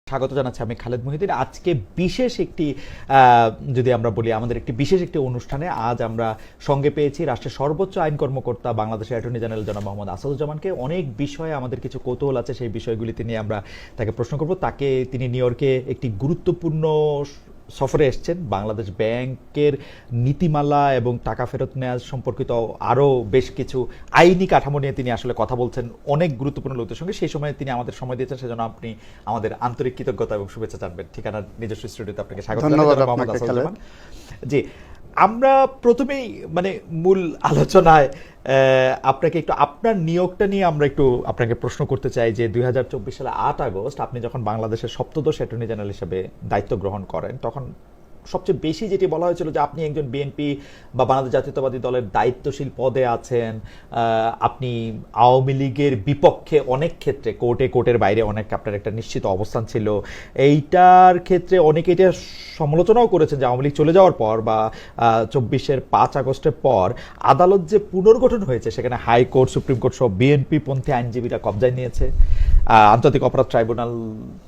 স্বাগত জানাচ্ছি আমি খালেদ মহিউদ্দিন। আজকে বিশেষ একটি যদি আমরা বলি আমাদের একটি বিশেষ একটি অনুষ্ঠানে আজ আমরা সঙ্গে পেয়েছি রাষ্ট্রের সর্বোচ্চ আইন কর্মকর্তা বাংলাদেশের অ্যাটর্নি জেনারেল জনাব মোহাম্মদ আসাদুজ্জামানকে। অনেক বিষয়ে আমাদের কিছু কৌতূহল আছে, সেই বিষয়গুলিতে নিয়ে আমরা তাকে প্রশ্ন করব। তিনি নিউ ইয়র্কে একটি গুরুত্বপূর্ণ সফরে এসছেন। বাংলাদেশ ব্যাংকের নীতিমালা এবং টাকা ফেরত নেওয়া সম্পর্কিত আরও বেশ কিছু আইনি কাঠামো নিয়ে তিনি আসলে কথা বলছেন অনেক গুরুত্বপূর্ণ লোকদের সঙ্গে। সেই সময় তিনি আমাদের সময় দিয়েছেন, সেজন্য আপনি আমাদের আন্তরিক কৃতজ্ঞতা এবং শুভেচ্ছা জানবেন। ঠিকানা নিজস্ব স্টুডিওতে আপনাকে স্বাগত জানাই। জি, আমরা প্রথমেই মূল আলোচনায় আপনাকে একটু আপনার নিয়োগটা নিয়ে আমরা একটু আপনাকে প্রশ্ন করতে চাই যে 2024 সালে 8 আগস্ট আপনি যখন বাংলাদেশের সপ্তদশ অ্যাটর্নি জেনারেল হিসেবে দায়িত্ব গ্রহণ করেন, তখন সবচেয়ে বেশি যেটি বলা হয়েছিল যে আপনি একজন বিএনপি বা বাংলাদেশ জাতীয়তাবাদী দলের দায়িত্বশীল পদে আছেন, আপনি আওয়ামী লীগের বিপক্ষে অনেক ক্ষেত্রে কোর্টের বাইরে অনেক আপনার একটা নিশ্চিত অবস্থান ছিল। এইটার ক্ষেত্রে অনেকে এটা সমালোচনাও করেছেন যে আওয়ামী লীগ চলে যাওয়ার পর বা 24-এর 5 আগস্টের পর আদালত যে পুনর্গঠন হয়েছে সেখানে হাইকোর্ট, সুপ্রিম কোর্ট সব বিএনপি পন্থী আইনজীবীরা কবজায় নিয়েছে, আন্তর্জাতিক অপরাধ ট্রাইব্যুনাল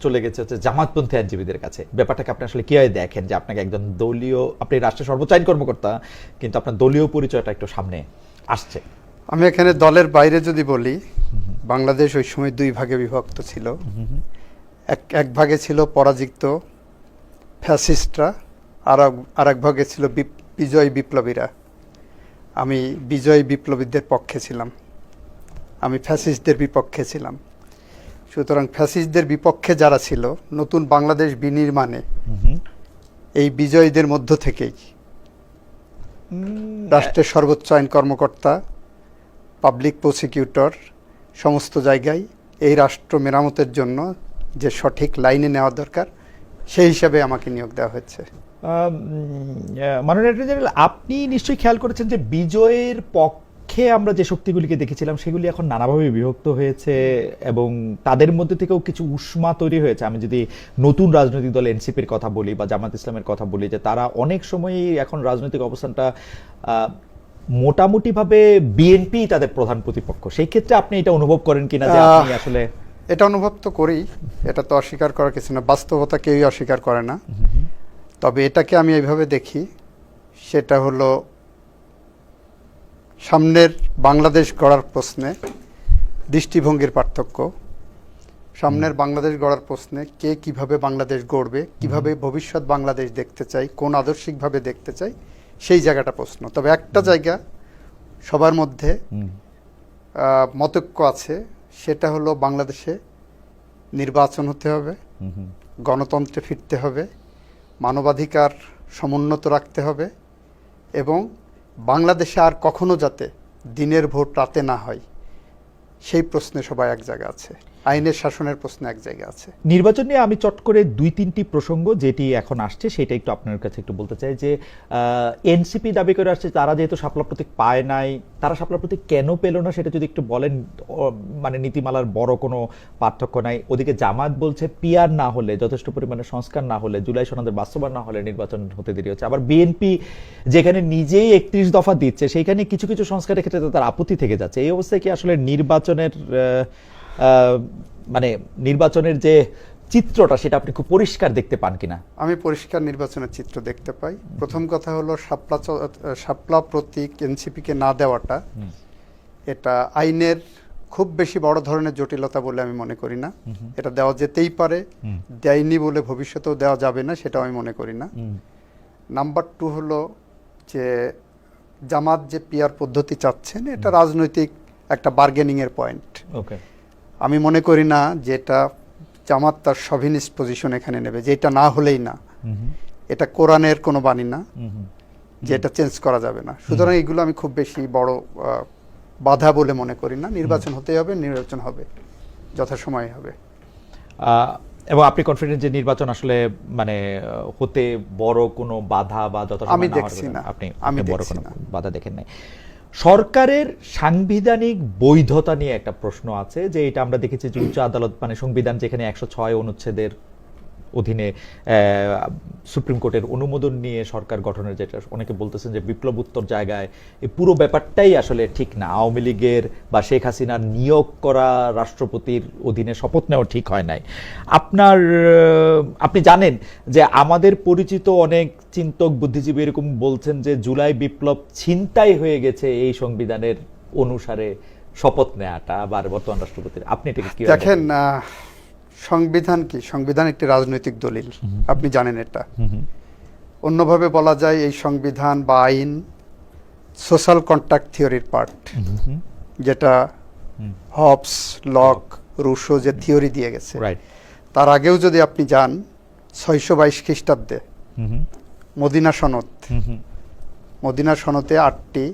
চলে গেছে হচ্ছে জামাতপন্থী আইনজীবীদের কাছে। ব্যাপারটাকে আপনি আসলে কিভাবে দেখেন যে আপনাকে একজন দলীয়, আপনি রাষ্ট্রের সর্বোচ্চ আইন কর্মকর্তা, কিন্তু আপনার দলীয় পরিচয়টা একটু সামনে আসছে? আমি এখানে দলের বাইরে যদি বলি, বাংলাদেশ ওই সময় দুই ভাগে বিভক্ত ছিল। এক ভাগে ছিল পরাজিত ফ্যাসিস্টরা, আর এক ভাগে ছিল বিজয়ী বিপ্লবীরা। আমি বিজয়ী বিপ্লবীদের পক্ষে ছিলাম, আমি ফ্যাসিস্টদের বিপক্ষে ছিলাম। সুতরাং ফ্যাসিস্টদের বিপক্ষে যারা ছিল, নতুন বাংলাদেশ বিনির্মাণে এই বিজয়ীদের মধ্য থেকেই রাষ্ট্রের সর্বোচ্চ আইন কর্মকর্তা, পাবলিক প্রসিকিউটর সমস্ত জায়গায় এই রাষ্ট্র মেরামতের জন্য যে সঠিক লাইনে নেওয়া দরকার সেই হিসাবে আমাকে নিয়োগ দেওয়া হয়েছে। মাননীয় অ্যাটর্নি জেনারেল, আপনি নিশ্চয়ই খেয়াল করেছেন যে বিজয়ের পক্ষে আমরা যে শক্তিগুলিকে দেখেছিলাম সেগুলি এখন নানাভাবে বিভক্ত হয়েছে এবং তাদের মধ্যে থেকেও কিছু উষ্মা তৈরি হয়েছে। আমি যদি নতুন রাজনৈতিক দল এনসিপির কথা বলি বা জামাত ইসলামের কথা বলি, যে তারা অনেক সময়ই এখন রাজনৈতিক অবস্থানটা মোটামুটিভাবে বিএনপি তাদের প্রধান প্রতিপক্ষ। সেই ক্ষেত্রে আপনি এটা অনুভব করেন কিনা যে আপনি আসলে? এটা অনুভব তো করি, এটা তো অস্বীকার করার কিছু না, বাস্তবতা কেউই অস্বীকার করে না। তবে এটাকে আমি এইভাবে দেখি, সেটা হলো সামনের বাংলাদেশ গড়ার প্রশ্নে দৃষ্টিভঙ্গির পার্থক্য। সামনের বাংলাদেশ গড়ার প্রশ্নে কে কিভাবে বাংলাদেশ গড়বে, কিভাবে ভবিষ্যৎ বাংলাদেশ দেখতে চাই, কোন আদর্শিকভাবে দেখতে চাই, সেই জায়গাটা প্রশ্ন। তবে একটা জায়গা সবার মধ্যে মতৈক্য আছে, সেটা হলো বাংলাদেশে নির্বাচন হতে হবে, গণতন্ত্রে ফিরতে হবে, মানবাধিকার সমুন্নত রাখতে হবে এবং বাংলাদেশে আর কখনো যাতে দিনের ভোট রাতে না হয় সেই প্রশ্নে সবাই এক জায়গায় আছে, আইনের শাসনের প্রশ্নে এক জায়গায় আছে। নির্বাচন নিয়ে আমি চট করে 2-3টি প্রসঙ্গ যেটি এখন আসছে সেটা একটু আপনার কাছে একটু বলতে চাই। যে এনসিপি দাবি করে আসছে তারা যেহেতু শাপলা প্রতীক পায় নাই, তারা শাপলা প্রতীক কেন পেল না সেটা যদি একটু বলেন। নীতিমালার বড় কোনো পার্থক্য নাই। ওদিকে জামাত বলছে পিআর না হলে, যথেষ্ট পরিমাণে সংস্কার না হলে, জুলাই সনদের বাস্তবায়ন না হলে নির্বাচন হতে দেরি হচ্ছে। আবার বিএনপি যেখানে নিজেই 31 দফা দিচ্ছে, সেইখানে কিছু কিছু সংস্কারের ক্ষেত্রে তার আপত্তি থেকে যাচ্ছে। এই অবস্থায় কি আসলে নির্বাচনের যে চিত্রটা সেটা আপনি খুব পরিষ্কার দেখতে পান কিনা? আমি পরিষ্কার নির্বাচনের চিত্র দেখতে পাই। প্রথম কথা হলো শাপলা প্রতীক এনসিপিকে না দেওয়াটা, এটা আইনের খুব বেশি বড় ধরনের জটিলতা বলে আমি মনে করি না। এটা দেওয়া যেতেই পারে, দেয়নি বলে ভবিষ্যতেও দেওয়া যাবে না সেটাও আমি মনে করি না। নাম্বার 2 হলো যে জামাত যে পিআর পদ্ধতি চাচ্ছেন, এটা রাজনৈতিক একটা বার্গেনিংয়ের পয়েন্ট। আমি মনে করি না যে এটা জামাত তার শভিনিস্ট পজিশন এখানে নেবে, যে এটা না হলেই না। এটা কোরআনের কোনো বাণী না যে এটা চেঞ্জ করা যাবে না। সুতরাং এগুলো আমি খুব বেশি বড় বাধা বলে মনে করি না। নির্বাচন হতেই হবে, নির্বাচন হবে, যথাসময়ে হবে। এবং আপনি কনফিডেন্ট যে নির্বাচন আসলে হতে বড় কোনো বাধা বা যথাসময়ে আমি দেখছি না, আপনি বড় কোনো বাধা দেখেন নাই। সরকারের সাংবিধানিক বৈধতা নিয়ে একটা প্রশ্ন আছে, যে এটা আমরা দেখেছি যে উচ্চ আদালত সংবিধান যেখানে 106 অনুচ্ছেদের অধীনে সুপ্রিম কোর্টের অনুমোদন নিয়ে সরকার গঠনের, যেটা অনেকে বলতেছেন যে বিপ্লবোত্তর জায়গায়, এই পুরো ব্যাপারটাই আসলে ঠিক না। আওয়ামী লীগের বা শেখ হাসিনার নিয়োগ করা রাষ্ট্রপতির অধীনে শপথ নেওয়া ঠিক হয় নাই। আপনি জানেন যে আমাদের পরিচিত অনেক চিন্তক বুদ্ধিজীবী এরকম বলছেন যে জুলাই বিপ্লব ছিনতাই হয়ে গেছে এই সংবিধানের অনুসারে শপথ নেওয়াটা বা বর্তমান রাষ্ট্রপতির। আপনি এটাকে কি দেখেন? সংবিধান কি? সংবিধান একটি রাজনৈতিক দলিল, আপনি জানেন এটা। অন্যভাবে বলা যায় এই সংবিধান বা আইন সোশ্যাল কন্ট্রাক্ট থিওরির পার্ট, যেটা হবস, লক, রুশো যে থিওরি দিয়ে গেছে। তার আগেও যদি আপনি যান 622 খ্রিস্টাব্দে মদিনা সনদ, মদিনা সনদে 8টি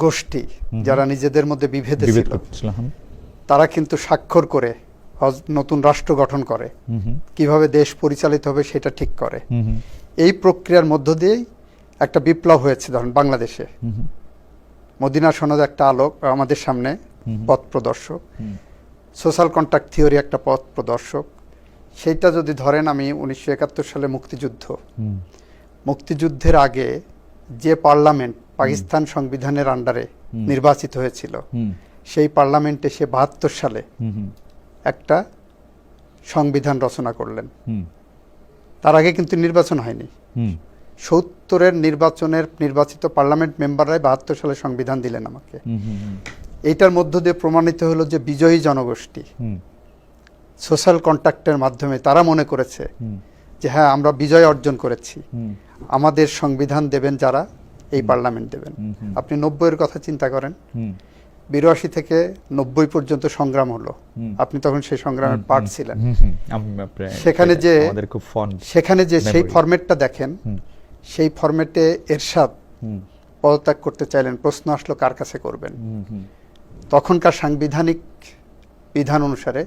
গোষ্ঠী যারা নিজেদের মধ্যে বিভেদে ছিল, তারা কিন্তু স্বাক্ষর করে নতুন রাষ্ট্র গঠন করে, কিভাবে দেশ পরিচালিত হবে সেটা ঠিক করে। এই প্রক্রিয়ার মধ্য দিয়েই একটা বিপ্লব হয়েছে। ধরেন বাংলাদেশে মদিনা সনদ একটা আলোক আমাদের সামনে পথ প্রদর্শক, সোশ্যাল কন্ট্রাক্ট থিওরি একটা পথ প্রদর্শক। সেইটা যদি ধরেন, আমি 1971 সালে মুক্তিযুদ্ধের আগে যে পার্লামেন্ট পাকিস্তান সংবিধানের আন্ডারে নির্বাচিত হয়েছিল, সেই পার্লামেন্টে সে 72 সালে একটা সংবিধান রচনা করলেন। তার আগে কিন্তু নির্বাচন হয়নি। 70-এর নির্বাচিত পার্লামেন্ট মেম্বাররাই 72 সালে সংবিধান দিলেন আমাকে। এইটার মধ্য দিয়ে প্রমাণিত হলো যে বিজয়ী জনগোষ্ঠী সোশ্যাল কন্ট্রাক্টের মাধ্যমে তারা মনে করেছে যে হ্যাঁ, আমরা বিজয় অর্জন করেছি, আমাদের সংবিধান দেবেন যারা, এই পার্লামেন্ট দেবেন। আপনি 90-এর কথা চিন্তা করেন, 82 থেকে 90 পর্যন্ত সংগ্রাম হলো, আপনি তখন সেই সংগ্রামের পার্ট ছিলেন। সেখানে যে সেই ফরম্যাটটা দেখেন, সেই ফরম্যাটে এরশাদ পদত্যাগ করতে চাইলেন, প্রশ্ন আসলো কার কাছে করবেন। তখনকার সাংবিধানিক বিধান অনুসারে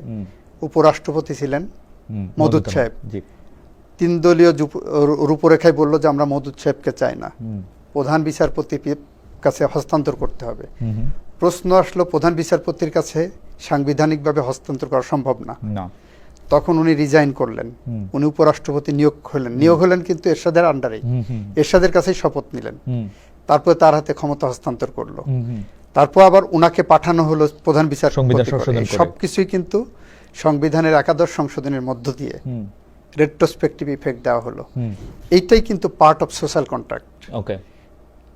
উপরাষ্ট্রপতি ছিলেন মওদুদ সাহেব। 3 দলীয় রূপরেখায় বলল যে আমরা মওদুদ সাহেবকে চাই না, প্রধান বিচারপতির কাছে হস্তান্তর করতে হবে। প্রশ্ন আসলো প্রধান বিচারপতির কাছে সাংবিধানিকভাবে হস্তান্তর করা সম্ভব না। তখন উনি রিজাইন করলেন, উনি উপরাষ্ট্রপতি নিয়োগ হলেন কিন্তু এরশাদের আন্ডারেই, এরশাদের কাছেই শপথ নিলেন। তারপর তার হাতে ক্ষমতা হস্তান্তর করলো। তারপর আবার উনাকে পাঠানো হলো প্রধান বিচারপতি। সবকিছুই কিন্তু সংবিধানের একাদশ সংশোধনের মধ্য দিয়ে রেট্রোস্পেক্টিভ ইফেক্ট দেওয়া হলো। এইটাই কিন্তু পার্ট অফ সোশ্যাল কন্ট্রাক্ট।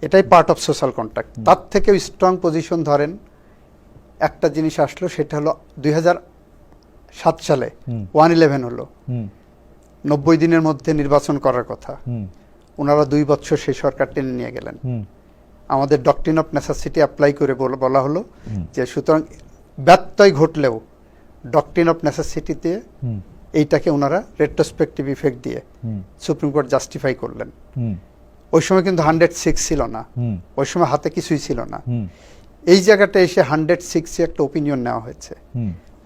এটাই পার্ট অফ সোশ্যাল কন্ট্রাক্ট। তার থেকেও স্ট্রং পজিশন ধরেন একটা জিনিস আসলো, সেটা হলো 2007 সালে 111 হলো, 90 দিনের মধ্যে নির্বাচন করার কথা। ওনারা 2 বছর সেই সরকার টেনে নিয়ে গেলেন। আমাদের ডক্ট্রিন অফ নেসেসিটি অ্যাপ্লাই করে বলা হলো যে সুতরাং ব্যত্যয় ঘটলেও ডক্ট্রিন অফ নেসেসিটিতে এইটাকে ওনারা রেট্রোস্পেক্টিভ ইফেক্ট দিয়ে সুপ্রিম কোর্ট জাস্টিফাই করলেন। ওই সময় কিন্তু 106 ছিল না, ওই সময় হাতে কিছুই ছিল না। এই জায়গাটা এসে 106-এ একটা ওপিনিয়ন নেওয়া হয়েছে।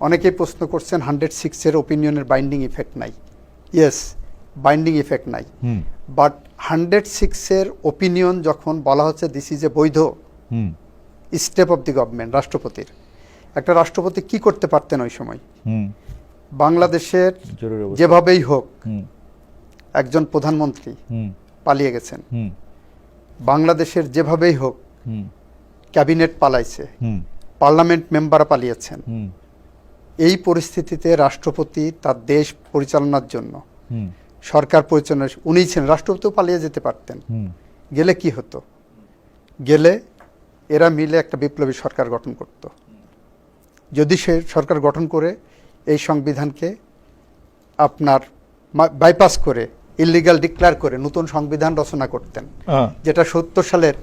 অনেকেই প্রশ্ন করছেন 106-এর ওপিনিয়নের বাইন্ডিং ইফেক্ট নাই। ইয়েস, বাইন্ডিং ইফেক্ট নাই, বাট 106-এর ওপিনিয়ন যখন বলা হচ্ছে দিস ইজ এ বৈধ স্টেপ অফ দি গভর্নমেন্ট, রাষ্ট্রপতির, একটা রাষ্ট্রপতি কি করতে পারতেন ওই সময়? বাংলাদেশের যেভাবেই হোক একজন প্রধানমন্ত্রী পালিয়ে গেছেন, বাংলাদেশের যেভাবেই হোক ক্যাবিনেট পালাইছে, পার্লামেন্ট মেম্বার পালিয়েছেন। এই পরিস্থিতিতে রাষ্ট্রপতি তার দেশ পরিচালনার জন্য, সরকার পরিচালনা উনিই ছিলেন, রাষ্ট্রপতিও পালিয়ে যেতে পারতেন। গেলে কি হতো? গেলে এরা মিলে একটা বিপ্লবী সরকার গঠন করত। যদি সে সরকার গঠন করে এই সংবিধানকে আপনার বাইপাস করে, ইলিগাল ডিক্লেয়ার করে নতুন সংবিধান রচনা করতেন, যেটা 70 সালের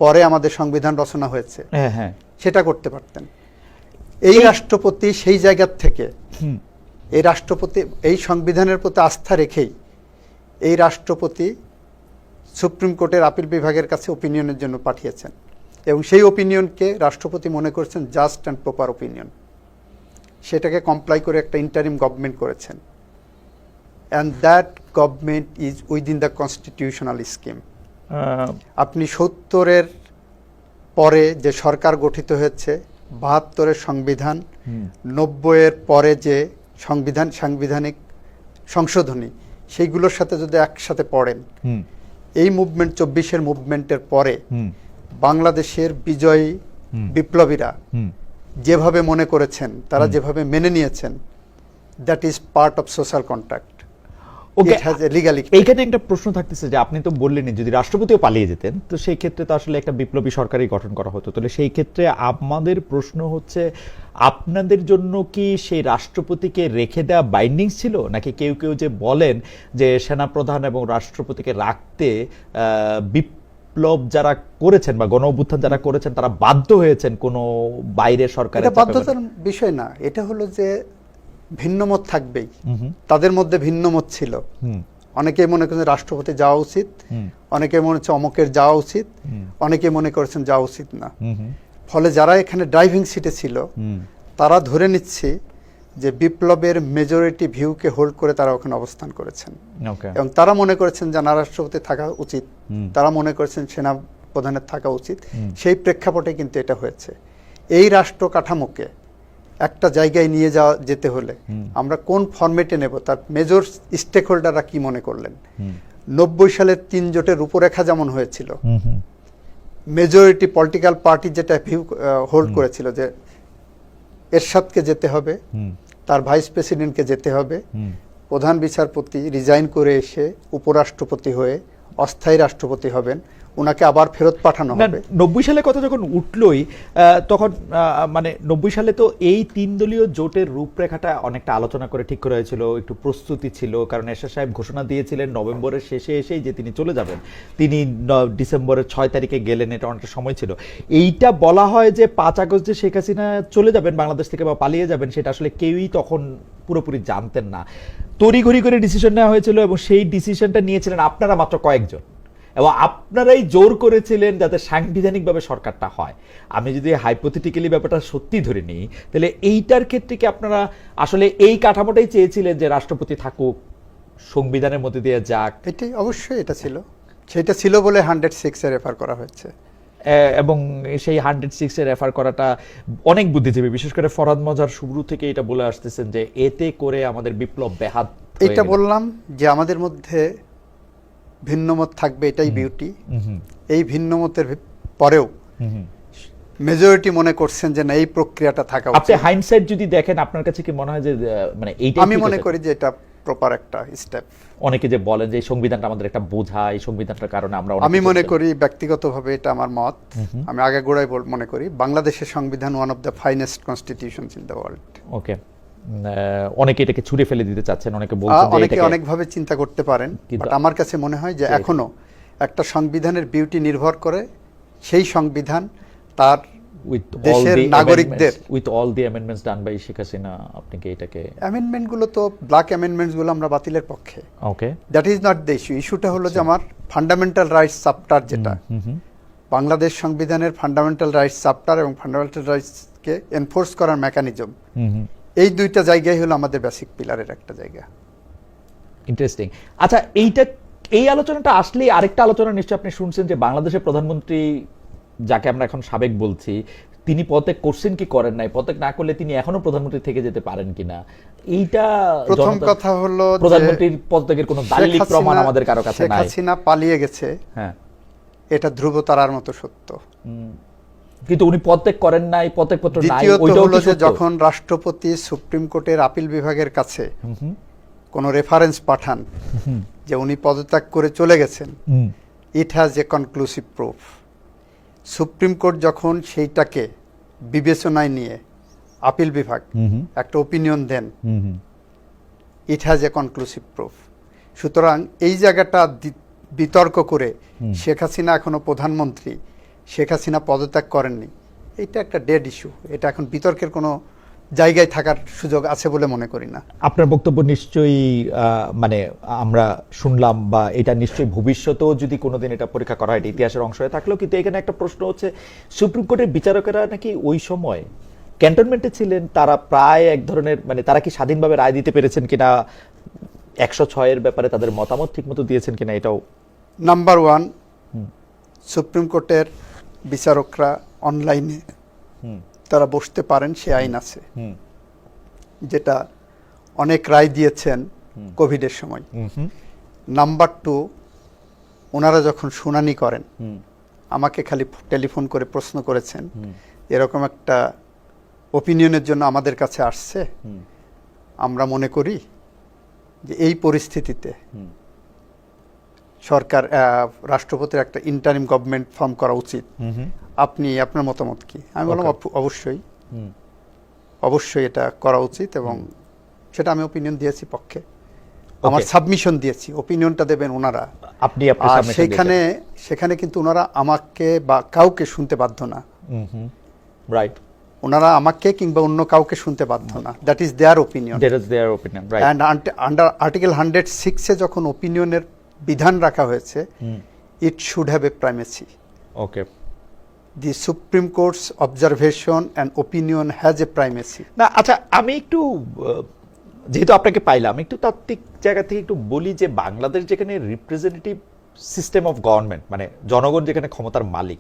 পরে আমাদের সংবিধান রচনা হয়েছে, সেটা করতে পারতেন। এই রাষ্ট্রপতি সেই জায়গার থেকে, এই রাষ্ট্রপতি এই সংবিধানের প্রতি আস্থা রেখেই এই রাষ্ট্রপতি সুপ্রিম কোর্টের আপিল বিভাগের কাছে ওপিনিয়নের জন্য পাঠিয়েছেন, এবং সেই ওপিনিয়নকে রাষ্ট্রপতি মনে করেছেন জাস্ট অ্যান্ড প্রপার ওপিনিয়ন। সেটাকে কমপ্লাই করে একটা ইন্টারিম গভর্নমেন্ট করেছেন, and that government is within the constitutional scheme. আপনি 70-এর পরে যে সরকার গঠিত হয়েছে, 72-এর সংবিধান, 90-এর পরে যে সাংবিধানিক সংশোধনী, সেইগুলোর সাথে যদি একসাথে পড়েন, হুম এই মুভমেন্ট 24-এর মুভমেন্টের পরে হুম বাংলাদেশের বিজয়ী বিপ্লবীরা হুম যেভাবে মনে করেছেন, তারা যেভাবে মেনে নিয়েছেন, that is part of social contract. Okay, it has A legally. এইখানে একটা প্রশ্ন থাকতেছে যে আপনি তো বললেনই যদি রাষ্ট্রপতিও পালিয়ে যেতেন তো সেই ক্ষেত্রে তো আসলে একটা বিপ্লবী সরকারই গঠন করা হতো, তাহলে সেই ক্ষেত্রে আমাদের প্রশ্ন হচ্ছে আপনাদের জন্য কি সেই রাষ্ট্রপতিকে রেখে দেওয়া বাইন্ডিংস ছিল, নাকি কেউ কেউ যে বলেন যে সেনাপ্রধান এবং রাষ্ট্রপতিকে রাখতে বিপ্লব যারা করেছেন বা গণ অভ্যুত্থান যারা করেছেন তারা বাধ্য হয়েছেন কোনো বাইরের সরকারের এটা বাধ্যতার বিষয় না, এটা হলো যে ভিন্নমত থাকবেই, তাদের মধ্যে ভিন্নমত ছিল। অনেকেই মনে করেন রাষ্ট্রপতি যাওয়া উচিত, অনেকে মনে হচ্ছে অমকের যাওয়া উচিত, অনেকে মনে করেছেন যাওয়া উচিত না। ফলে যারা এখানে ড্রাইভিং সিটে ছিল তারা ধরে নিচ্ছে যে বিপ্লবের মেজরিটি ভিউকে হোল্ড করে তারা ওখানে অবস্থান করেছেন, এবং তারা মনে করেছেন যে না, রাষ্ট্রপতি থাকা উচিত, তারা মনে করেছেন সেনা প্রধানের থাকা উচিত। সেই প্রেক্ষাপটে কিন্তু এটা হয়েছে। এই রাষ্ট্র কাঠামোকে একটা জায়গায় নিয়ে যেতে হলে আমরা কোন ফরম্যাটে নেব, তার মেজর স্টেক হোল্ডাররা কি মনে করলেন। 90 সালের 3 জোটের রূপরেখা যেমন হয়েছিল, মেজরিটি পলিটিক্যাল পার্টি যেটা ভিউ হোল্ড করেছিল যে এরশাদকে যেতে হবে, তার ভাইস প্রেসিডেন্টকে যেতে হবে, প্রধান বিচারপতি রিজাইন করে এসে উপরাষ্ট্রপতি হয়ে অস্থায়ী রাষ্ট্রপতি হবেন, ওনাকে আবার ফেরত পাঠানো হবে। 90 সালে কথা যখন উঠলই তখন মানে 90 সালে তো এই 3 দলীয় জোটের রূপরেখাটা অনেকটা আলোচনা করে ঠিক করা হয়েছিল, একটু প্রস্তুতি ছিল, কারণ এরশাদ সাহেব ঘোষণা দিয়েছিলেন নভেম্বরের শেষে এসেই যে তিনি চলে যাবেন, তিনি ডিসেম্বরের 6 তারিখে গেলেন, এটা অনেকটা সময় ছিল। এইটা বলা হয় যে 5 আগস্ট যে শেখ হাসিনা চলে যাবেন বাংলাদেশ থেকে বা পালিয়ে যাবেন, সেটা আসলে কেউই তখন পুরোপুরি জানতেন না, তড়িঘড়ি করে ডিসিশন নেওয়া হয়েছিল, এবং সেই ডিসিশনটা নিয়েছিলেন আপনারা মাত্র কয়েকজন, এবং আপনারাই জোর করেছিলেন যাতে সাংবিধানিকভাবে সরকারটা হয়। আমি যদি হাইপোথেটিক্যালি ব্যাপারটা সত্যি ধরে নিই, তাহলে এইটার ক্ষেত্রে কি আপনারা আসলে এই কাঠামোটাই চেয়েছিলেন যে রাষ্ট্রপতি থাকুক, সংবিধানের মধ্যে দিয়ে যাক? এটাই অবশ্যই এটা ছিল, সেটা ছিল বলে 106-এ রেফার করা হয়েছে। এবং সেই 106-এ রেফার করাটা অনেক বুদ্ধিজীবী, বিশেষ করে ফরহাদ মজার শুরু থেকে এটা বলে আসতেছেন যে এতে করে আমাদের বিপ্লব ব্যাহত। এটা বললাম যে আমাদের মধ্যে ভিন্নমত থাকবে, এটাই বিউটি। এই ভিন্নমতের পরেও মেজরিটি মনে করছেন যে না, এই প্রক্রিয়াটা থাকা উচিত। আপনি হাইন্ডসাইট যদি দেখেন, আপনার কাছে কি মনে হয় যে মানে এইটা? আমি মনে করি যে এটা প্রপার একটা স্টেপ। অনেকে যে বলেন যে এই সংবিধানটা আমাদের একটা বোঝা, এই সংবিধানটার কারণে আমরা, আমি মনে করি ব্যক্তিগতভাবে এটা আমার মত, আমি আগে গোড়ায় মনে করি বাংলাদেশের সংবিধান one of the finest constitutions in the world. Okay, অনেকে এটাকে ছুঁড়ে ফেলে দিতে চাচ্ছেন, অনেকে বলছেন যে অনেকে অনেকভাবে চিন্তা করতে পারেন, বাট আমার কাছে মনে হয় যে এখনো একটা সংবিধানের বিউটি নির্ভর করে সেই সংবিধান তার দেশের নাগরিকদের, with all the amendments done by Sheikh Hasina. আপনি কি এটাকে, অ্যামেন্ডমেন্টগুলো তো ব্ল্যাক অ্যামেন্ডমেন্টসগুলো আমরা বাতিলের পক্ষে। Okay, that is not the issue. ইস্যুটা হলো যে আমার ফান্ডামেন্টাল রাইটস চ্যাপ্টার, যেটা বাংলাদেশ সংবিধানের ফান্ডামেন্টাল রাইটস চ্যাপ্টার এবং ফান্ডামেন্টাল রাইটসকে এনফোর্স করার মেকানিজম, এই দুইটা জায়গায় হলো আমাদের বেসিক পিলারের একটা জায়গা। ইন্টারেস্টিং। আচ্ছা, এই আলোচনাটা আসলে আরেকটা আলোচনা নিশ্চয়ই আপনি শুনছেন যে বাংলাদেশের প্রধানমন্ত্রী, যাকে আমরা এখন সাবেক বলছি, তিনি পদত্যাগ করছেন কি করেন নাই, পদত্যাগ না করলে তিনি এখনো প্রধানমন্ত্রী থেকে যেতে পারেন কিনা। এইটা প্রথম কথা হলো প্রধানমন্ত্রীর পদত্যাগের কোনো দালিলিক প্রমাণ আমাদের কারো কাছে নাই। শেখ হাসিনা পালিয়ে গেছে, হ্যাঁ, এটা ধ্রুব তারার মতো সত্য, কিন্তু উনি পদত্যাগ করেন নাই, পদত্যাগপত্র নাই। দ্বিতীয়ত হলো যে যখন রাষ্ট্রপতি সুপ্রিম কোর্টের আপিল বিভাগের কাছে কোনো রেফারেন্স পাঠান যে উনি পদত্যাগ করে চলে গেছেন, it has a conclusive proof. Supreme court যখন সেইটাকে বিবেচনায় নিয়ে আপিল বিভাগ একটা ওপিনিয়ন দেন, it has a conclusive proof. সুতরাং এই জায়গাটা বিতর্ক করে শেখ হাসিনা এখনো প্রধানমন্ত্রী, শেখ হাসিনা পদত্যাগ করেননি, এটা একটা ডেড ইস্যু। এটা এখন বিতর্কের কোনো জায়গায় থাকার সুযোগ আছে বলে মনে করি না। আপনার বক্তব্য নিশ্চয়ই মানে আমরা শুনলাম, বা এটা নিশ্চয়ই ভবিষ্যতেও যদি কোনোদিন এটা পরীক্ষা করা হয়, ইতিহাসের অংশ হয়ে থাকলেও। কিন্তু এখানে একটা প্রশ্ন হচ্ছে, সুপ্রিম কোর্টের বিচারকেরা নাকি ওই সময় ক্যান্টনমেন্টে ছিলেন, তারা প্রায় এক ধরনের, মানে তারা কি স্বাধীনভাবে রায় দিতে পেরেছেন কিনা, 106-এর ব্যাপারে তাদের মতামত ঠিকমতো দিয়েছেন কিনা, এটাও। নাম্বার ওয়ান, সুপ্রিম কোর্টের বিচারকরা অনলাইনে তারা বসতে পারেন, সে আইন আছে, যেটা অনেক রায় দিয়েছেন কোভিডের সময়। নাম্বার 2, ওনারা যখন শুনানি করেন আমাকে খালি টেলিফোন করে প্রশ্ন করেছেন, এরকম একটা ওপিনিয়নের জন্য আমাদের কাছে আসছে, আমরা মনে করি যে এই পরিস্থিতিতে সরকার রাষ্ট্রপতির একটা ইন্টারিম গভর্নমেন্ট ফর্ম করা উচিত, আপনি আপনার মতামত কি? আমি বললাম অবশ্যই এটা করা উচিত, এবং সেটা আমি ওপিনিয়ন দিয়েছি পক্ষে, আমার সাবমিশন দিয়েছি, ওপিনিয়নটা দেবেন ওনারা। আপনি আর সেখানে কিন্তু ওনারা আমাকে বা কাউকে শুনতে বাধ্য না, রাইট? ওনারা আমাকে কিংবা অন্য কাউকে শুনতে বাধ্য না, that is their opinion. Right. And under article 106-এ যখন ওপিনিয়নের বিধান রাখা হয়েছে, it should have a primacy. Okay. The supreme court's observation and opinion has a primacy. না, আচ্ছা, আমি একটু যেহেতু আপনাকে পাইলাম, একটু তাত্ত্বিক জায়গা থেকে একটু বলি যে বাংলাদেশ যেখানে রিপ্রেজেন্টেটিভ সিস্টেম অফ গভর্নমেন্ট, মানে জনগণ যেখানে ক্ষমতার মালিক,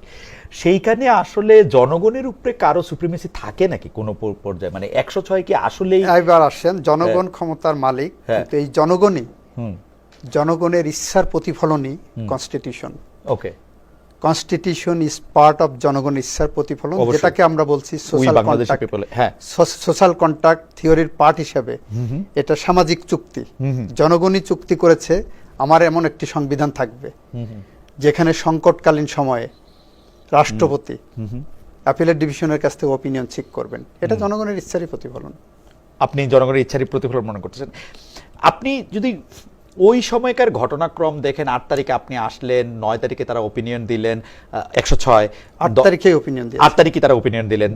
সেইখানে আসলে জনগণের উপরে কারো সুপ্রিমেসি থাকে নাকি কোনো পর্যায়ে? মানে 106 কি আসলেই? এবার আসেন, জনগণ ক্ষমতার মালিক, কিন্তু এই জনগণের ইচ্ছার প্রতিফলনই constitution. Okay. Constitution is part of জনগণের ইচ্ছার প্রতিফলন, যেটাকে আমরা বলছি সোশ্যাল কন্ট্রাক্ট থিওরির পার্ট হিসেবে। এটা সামাজিক চুক্তি, জনগণই চুক্তি করেছে আমার এমন একটি সংবিধান থাকবে যেখানে সংকটকালীন সময়ে রাষ্ট্রপতি অ্যাপিলেট ডিভিশনের কাছ থেকে ওপিনিয়ন চেক করবেন। এটা জনগণের ইচ্ছারই প্রতিফলন। আপনি জনগণের ইচ্ছারই প্রতিফলন মনে করতেছেন। আপনি যদি ওই সময়কার ঘটনাক্রম দেখেন, 8 তারিখে আপনি আসলেন, 9 তারিখে তারা ওপিনিয়ন দিলেন, 106 8 তারিখে ওপিনিয়ন দিলেন, 8 তারিখে তারা ওপিনিয়ন দিলেন,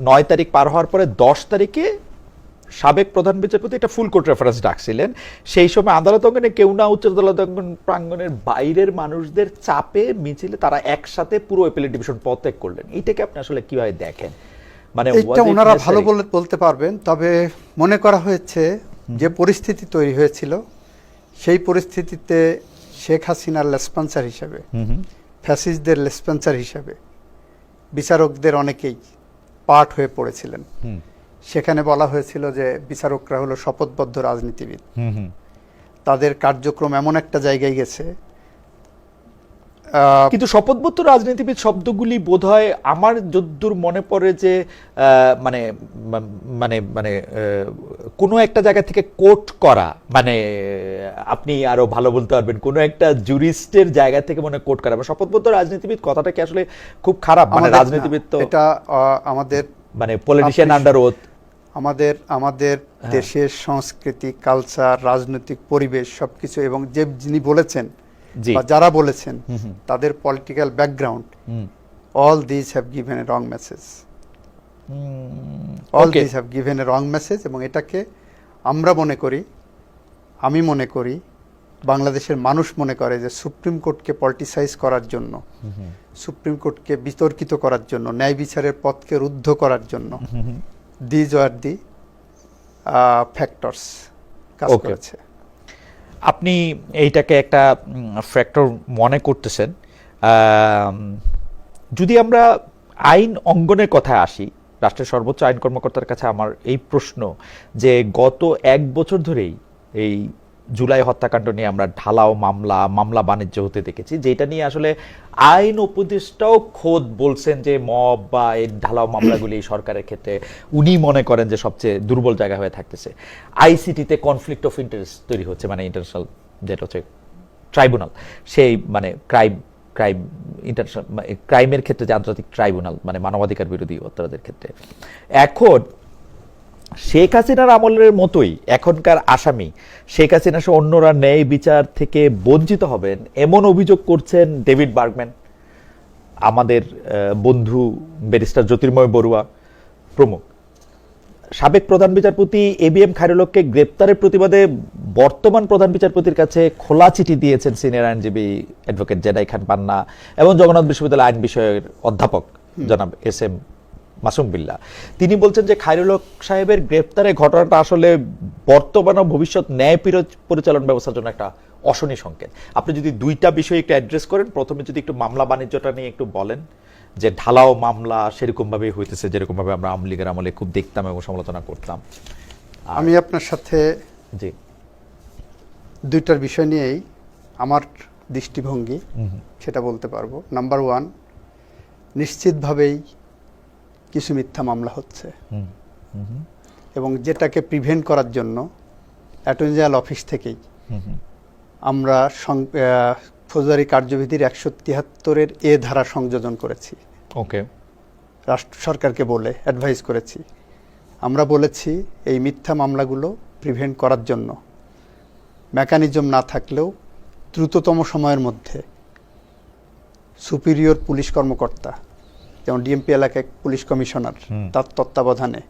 9 তারিখ পার হওয়ার পরে 10 তারিখে সাবেক প্রধান বিচারপতি একটা ফুল কোর্ট রেফারেন্স ডাকছিলেন। সেই সময় আদালত অঙ্গনে কেউ না, উচ্চ আদালত প্রাঙ্গণের বাইরের মানুষদের চাপে মিছিলে তারা একসাথে পুরো অ্যাপিলেট ডিভিশন পদত্যাগ করলেন। এইটাকে আপনি আসলে কিভাবে দেখেন? মানে এটা ওনারা ভালো বলতে পারবেন, তবে মনে করা হয়েছে যে পরিস্থিতি তৈরি হয়েছিল, সেই পরিস্থিতিতে শেখ হাসিনার লেসপন্সার হিসাবে, ফ্যাসিস্টদের লেসপন্সার হিসাবে বিচারকদের অনেকেই পার্ট হয়ে পড়েছিলেন। সেখানে বলা হয়েছিল যে বিচারকরা হলো শপথবদ্ধ রাজনীতিবিদ, তাদের কার্যক্রম এমন একটা জায়গায় গেছে। কিন্তু শপথবদ্ধ রাজনীতিবিদ শব্দগুলি বোধহয় আমার যদ্দূর মনে পড়ে যে মানে মানে মানে কোনো একটা জায়গা থেকে কোট করা, মানে আপনি আরো ভালো বলতে পারবেন, কোনো একটা জুরিস্টের জায়গা থেকে মনে কোট করা। শপথবদ্ধ রাজনীতিবিদ কথাটা কি আসলে খুব খারাপ? মানে রাজনীতিবিদ তো এটা আমাদের মানে পলিটিশিয়ান আন্ডার ওথ। আমাদের দেশের সংস্কৃতি, কালচার, রাজনৈতিক পরিবেশ সবকিছু, এবং যে যিনি বলেছেন বা যারা বলেছেন তাদের political background, all this have given a wrong message, এবং এটাকে আমরা মনে করি, আমি মনে করি, বাংলাদেশের মানুষ মনে করে যে সুপ্রিম কোর্টকে পলিটিসাইজ করার জন্য, সুপ্রিম কোর্টকে বিতর্কিত করার জন্য, ন্যায় বিচারের পথকে রুদ্ধ করার জন্য দিজ আর দি ফ্যাক্টরস কাজ করেছে। আপনি এইটাকে একটা ফ্যাক্টর মনে করতেছেন। যদি আমরা আইন অঙ্গনের কথায় আসি, রাষ্ট্রের সর্বোচ্চ আইন কর্মকর্তার কাছে আমার এই প্রশ্ন যে গত 1 বছর ধরেই এই জুলাই হত্যাকাণ্ড নিয়ে আমরা ঢালাও মামলা বাণিজ্য হতে দেখেছি, যেটা নিয়ে আসলে আইন উপদেষ্টাও খোদ বলছেন যে মব বা এই ঢালাও মামলাগুলি সরকারের ক্ষেত্রে উনি মনে করেন যে সবচেয়ে দুর্বল জায়গা হয়ে থাকতেছে। আইসিটিতে কনফ্লিক্ট অফ ইন্টারেস্ট তৈরি হচ্ছে, মানে ইন্টারন্যাশনাল যেটা হচ্ছে ট্রাইব্যুনাল, সেই মানে ক্রাইমের ক্ষেত্রে যে আন্তর্জাতিক ট্রাইব্যুনাল, মানে মানবাধিকার বিরোধী অপরাধের ক্ষেত্রে। এখন শেখ হাসিনার আমলের মতোই এখনকার আসামি শেখ হাসিনা সহ অন্যরা ন্যায় বিচার থেকে বঞ্চিত হবেন এমন অভিযোগ করছেন ডেভিড বার্গম্যান, আমাদের বন্ধু ব্যারিস্টার জ্যোতির্ময় বড়ুয়া প্রমুখ। সাবেক প্রধান বিচারপতি এবিএম খায়রুল হককে গ্রেপ্তারের প্রতিবাদে বর্তমান প্রধান বিচারপতির কাছে খোলা চিঠি দিয়েছেন সিনিয়র আইনজীবী অ্যাডভোকেট জেডাই খান পান্না এবং জগন্নাথ বিশ্ববিদ্যালয় আইন বিষয়ের অধ্যাপক জনাব এস এম মাসুম বিল্লাহ। তিনি বলছেন যে খায়রুল হক সাহেবের গ্রেপ্তারের ঘটনাটা আসলে বর্তমান ও ভবিষ্যৎ ন্যায় পরিচালন ব্যবস্থার জন্য একটা অশনি সংকেত। আপনি যদি দুইটা বিষয় একটু অ্যাড্রেস করেন, প্রথমে যদি একটু মামলা বাণিজ্যটা নিয়ে একটু বলেন, যে ঢালাও মামলা সেরকম ভাবেই হইতেছে যেরকম ভাবে আমরা আওয়ামী লীগের আমলে খুব দেখতাম এবং সমালোচনা করতাম। আমি আপনার সাথে জি দুইটার বিষয় নিয়েই আমার দৃষ্টিভঙ্গি সেটা বলতে পারবো। নাম্বার ওয়ান, নিশ্চিতভাবেই কিছু মিথ্যা মামলা হচ্ছে এবং যেটাকে প্রিভেন্ট করার জন্য অ্যাটর্নি জেনারেল অফিস থেকেই আমরা ফৌজদারি কার্যবিধির 173-এর এ ধারা সংযোজন করেছি। ওকে, রাষ্ট্র সরকারকে বলে অ্যাডভাইস করেছি। আমরা বলেছি এই মিথ্যা মামলাগুলো প্রিভেন্ট করার জন্য মেকানিজম না থাকলেও দ্রুততম সময়ের মধ্যে সুপিরিয়র পুলিশ কর্মকর্তা, যেমন ডিএমপি এলাকায় পুলিশ কমিশনার, তার তত্ত্বাবধানে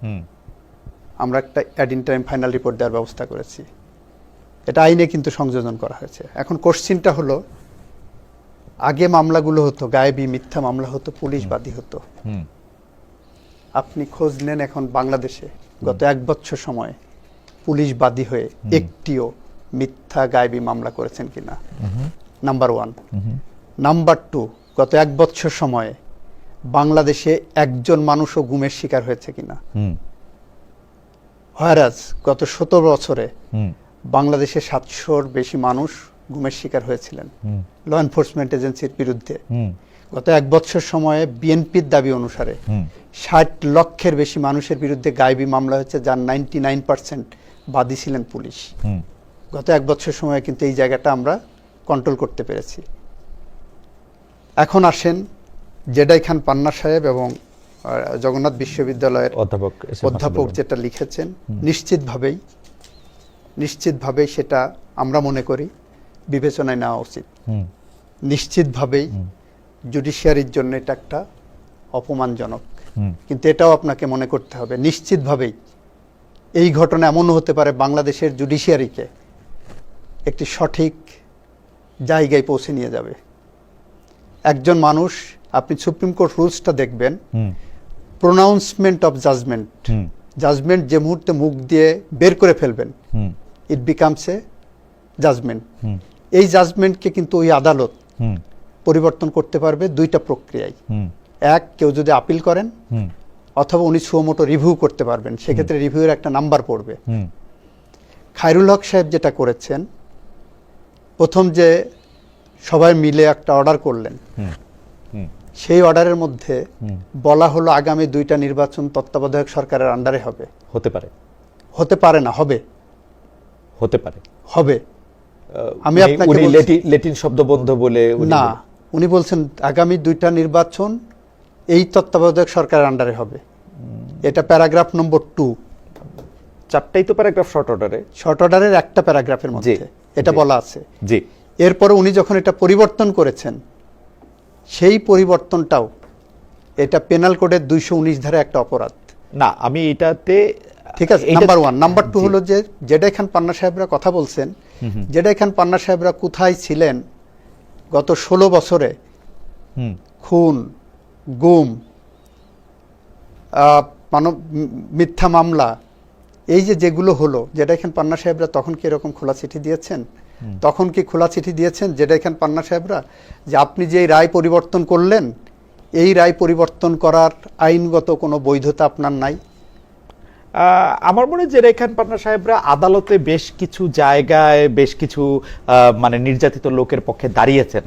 আমরা একটা অ্যাড-ইন-টাইম ফাইনাল রিপোর্ট দেওয়ার ব্যবস্থা করেছি। এটা আইনে কিন্তু সংযোজন করা হয়েছে। এখন কোশ্চিনটা হলো, আগে মামলাগুলো হতো গায়েবী মিথ্যা মামলা হতো, পুলিশ বাদী হতো। আপনি খোঁজ নেন এখন বাংলাদেশে গত 1 বছর সময়ে পুলিশ বাদী হয়ে একটিও মিথ্যা গায়েবী মামলা করেছেন কিনা, নাম্বার ওয়ান। নাম্বার টু, গত 1 বছর সময়ে বাংলাদেশে একজন মানুষও গুমের শিকার হয়েছে কিনা। হয়রাজ গত 17 বছরে বাংলাদেশে 700-র বেশি মানুষ গুমের শিকার হয়েছিলেন ল এনফোর্সমেন্ট এজেন্সির বিরুদ্ধে। গত 1 বছর সময়ে বিএনপির দাবি অনুসারে 60 লক্ষের বেশি মানুষের বিরুদ্ধে গায়েবী মামলা হয়েছে, যার 99% বাদী ছিলেন পুলিশ। গত 1 বছর সময়ে কিন্তু এই জায়গাটা আমরা কন্ট্রোল করতে পেরেছি। এখন আসেন জেডাই খান পান্না সাহেব এবং জগন্নাথ বিশ্ববিদ্যালয়ের অধ্যাপক যেটা লিখেছেন, নিশ্চিতভাবেই সেটা আমরা মনে করি বিবেচনায় নেওয়া উচিত। নিশ্চিতভাবেই জুডিশিয়ারির জন্য এটা একটা অপমানজনক, কিন্তু এটাও আপনাকে মনে করতে হবে নিশ্চিতভাবেই এই ঘটনা এমনও হতে পারে বাংলাদেশের জুডিশিয়ারিকে একটি সঠিক জায়গায় পৌঁছে নিয়ে যাবে। একজন মানুষ, আপনি সুপ্রিম কোর্ট রুলসটা দেখবেন, প্রোনাউন্সমেন্ট অফ জাজমেন্ট যে মুহূর্তে মুখ দিয়ে বের করে ফেলবেন, ইট বিকামস এ জাজমেন্ট। এই জাজমেন্টকে কিন্তু ওই আদালত পরিবর্তন করতে পারবে দুইটা প্রক্রিয়ায়। এক, কেউ যদি আপিল করেন, অথবা উনি সুমোটো রিভিউ করতে পারবেন, সেক্ষেত্রে রিভিউয়ের একটা নাম্বার পড়বে। খায়রুল হক সাহেব যেটা করেছেন, প্রথম যে সবাই মিলে একটা অর্ডার করলেন, সেই অর্ডারের মধ্যে বলা হলো আগামী 2টা নির্বাচন তত্ত্বাবধায়ক সরকারের আন্ডারে হবে। হতে পারে না, হবে। আমি আপনাকে লেটিন শব্দ বন্ধ বলে না, উনি বলছেন আগামী 2টা নির্বাচন এই তত্ত্বাবধায়ক সরকারের আন্ডারে হবে। এটা প্যারাগ্রাফ নম্বর 2। 4টাই তো প্যারাগ্রাফ শর্ট অর্ডারের একটা প্যারাগ্রাফের মধ্যে এটা বলা আছে। জি। এরপরে উনি যখন এটা পরিবর্তন করেছেন, সেই পরিবর্তনটাও এটা পেনাল কোডের 219 ধারা একটা অপরাধ। না, আমি এটাতে ঠিক আছে, নাম্বার 1। নাম্বার 2 হলো যে জেডাই খান পান্না সাহেবরা কথা বলছেন, জেডাই খান পান্না সাহেবরা কোথায় ছিলেন গত 16 বছরে? খুন, গুম, মিথ্যা মামলা, এই যেগুলো হলো, জেডাই খান পান্না সাহেবরা তখন কি এরকম খোলা চিঠি দিয়েছেন? তখন কি খোলা চিঠি দিয়েছেন জেডাই খান পান্না সাহেবরা যে আপনি যে রায় পরিবর্তন করলেন, এই রায় পরিবর্তন করার আইনগত কোনো বৈধতা আপনার নাই? আমার মনে হয় জেডাই খান পান্না সাহেবরা আদালতে বেশ কিছু জায়গায় বেশ কিছু মানে নির্যাতিত লোকের পক্ষে দাঁড়িয়েছেন।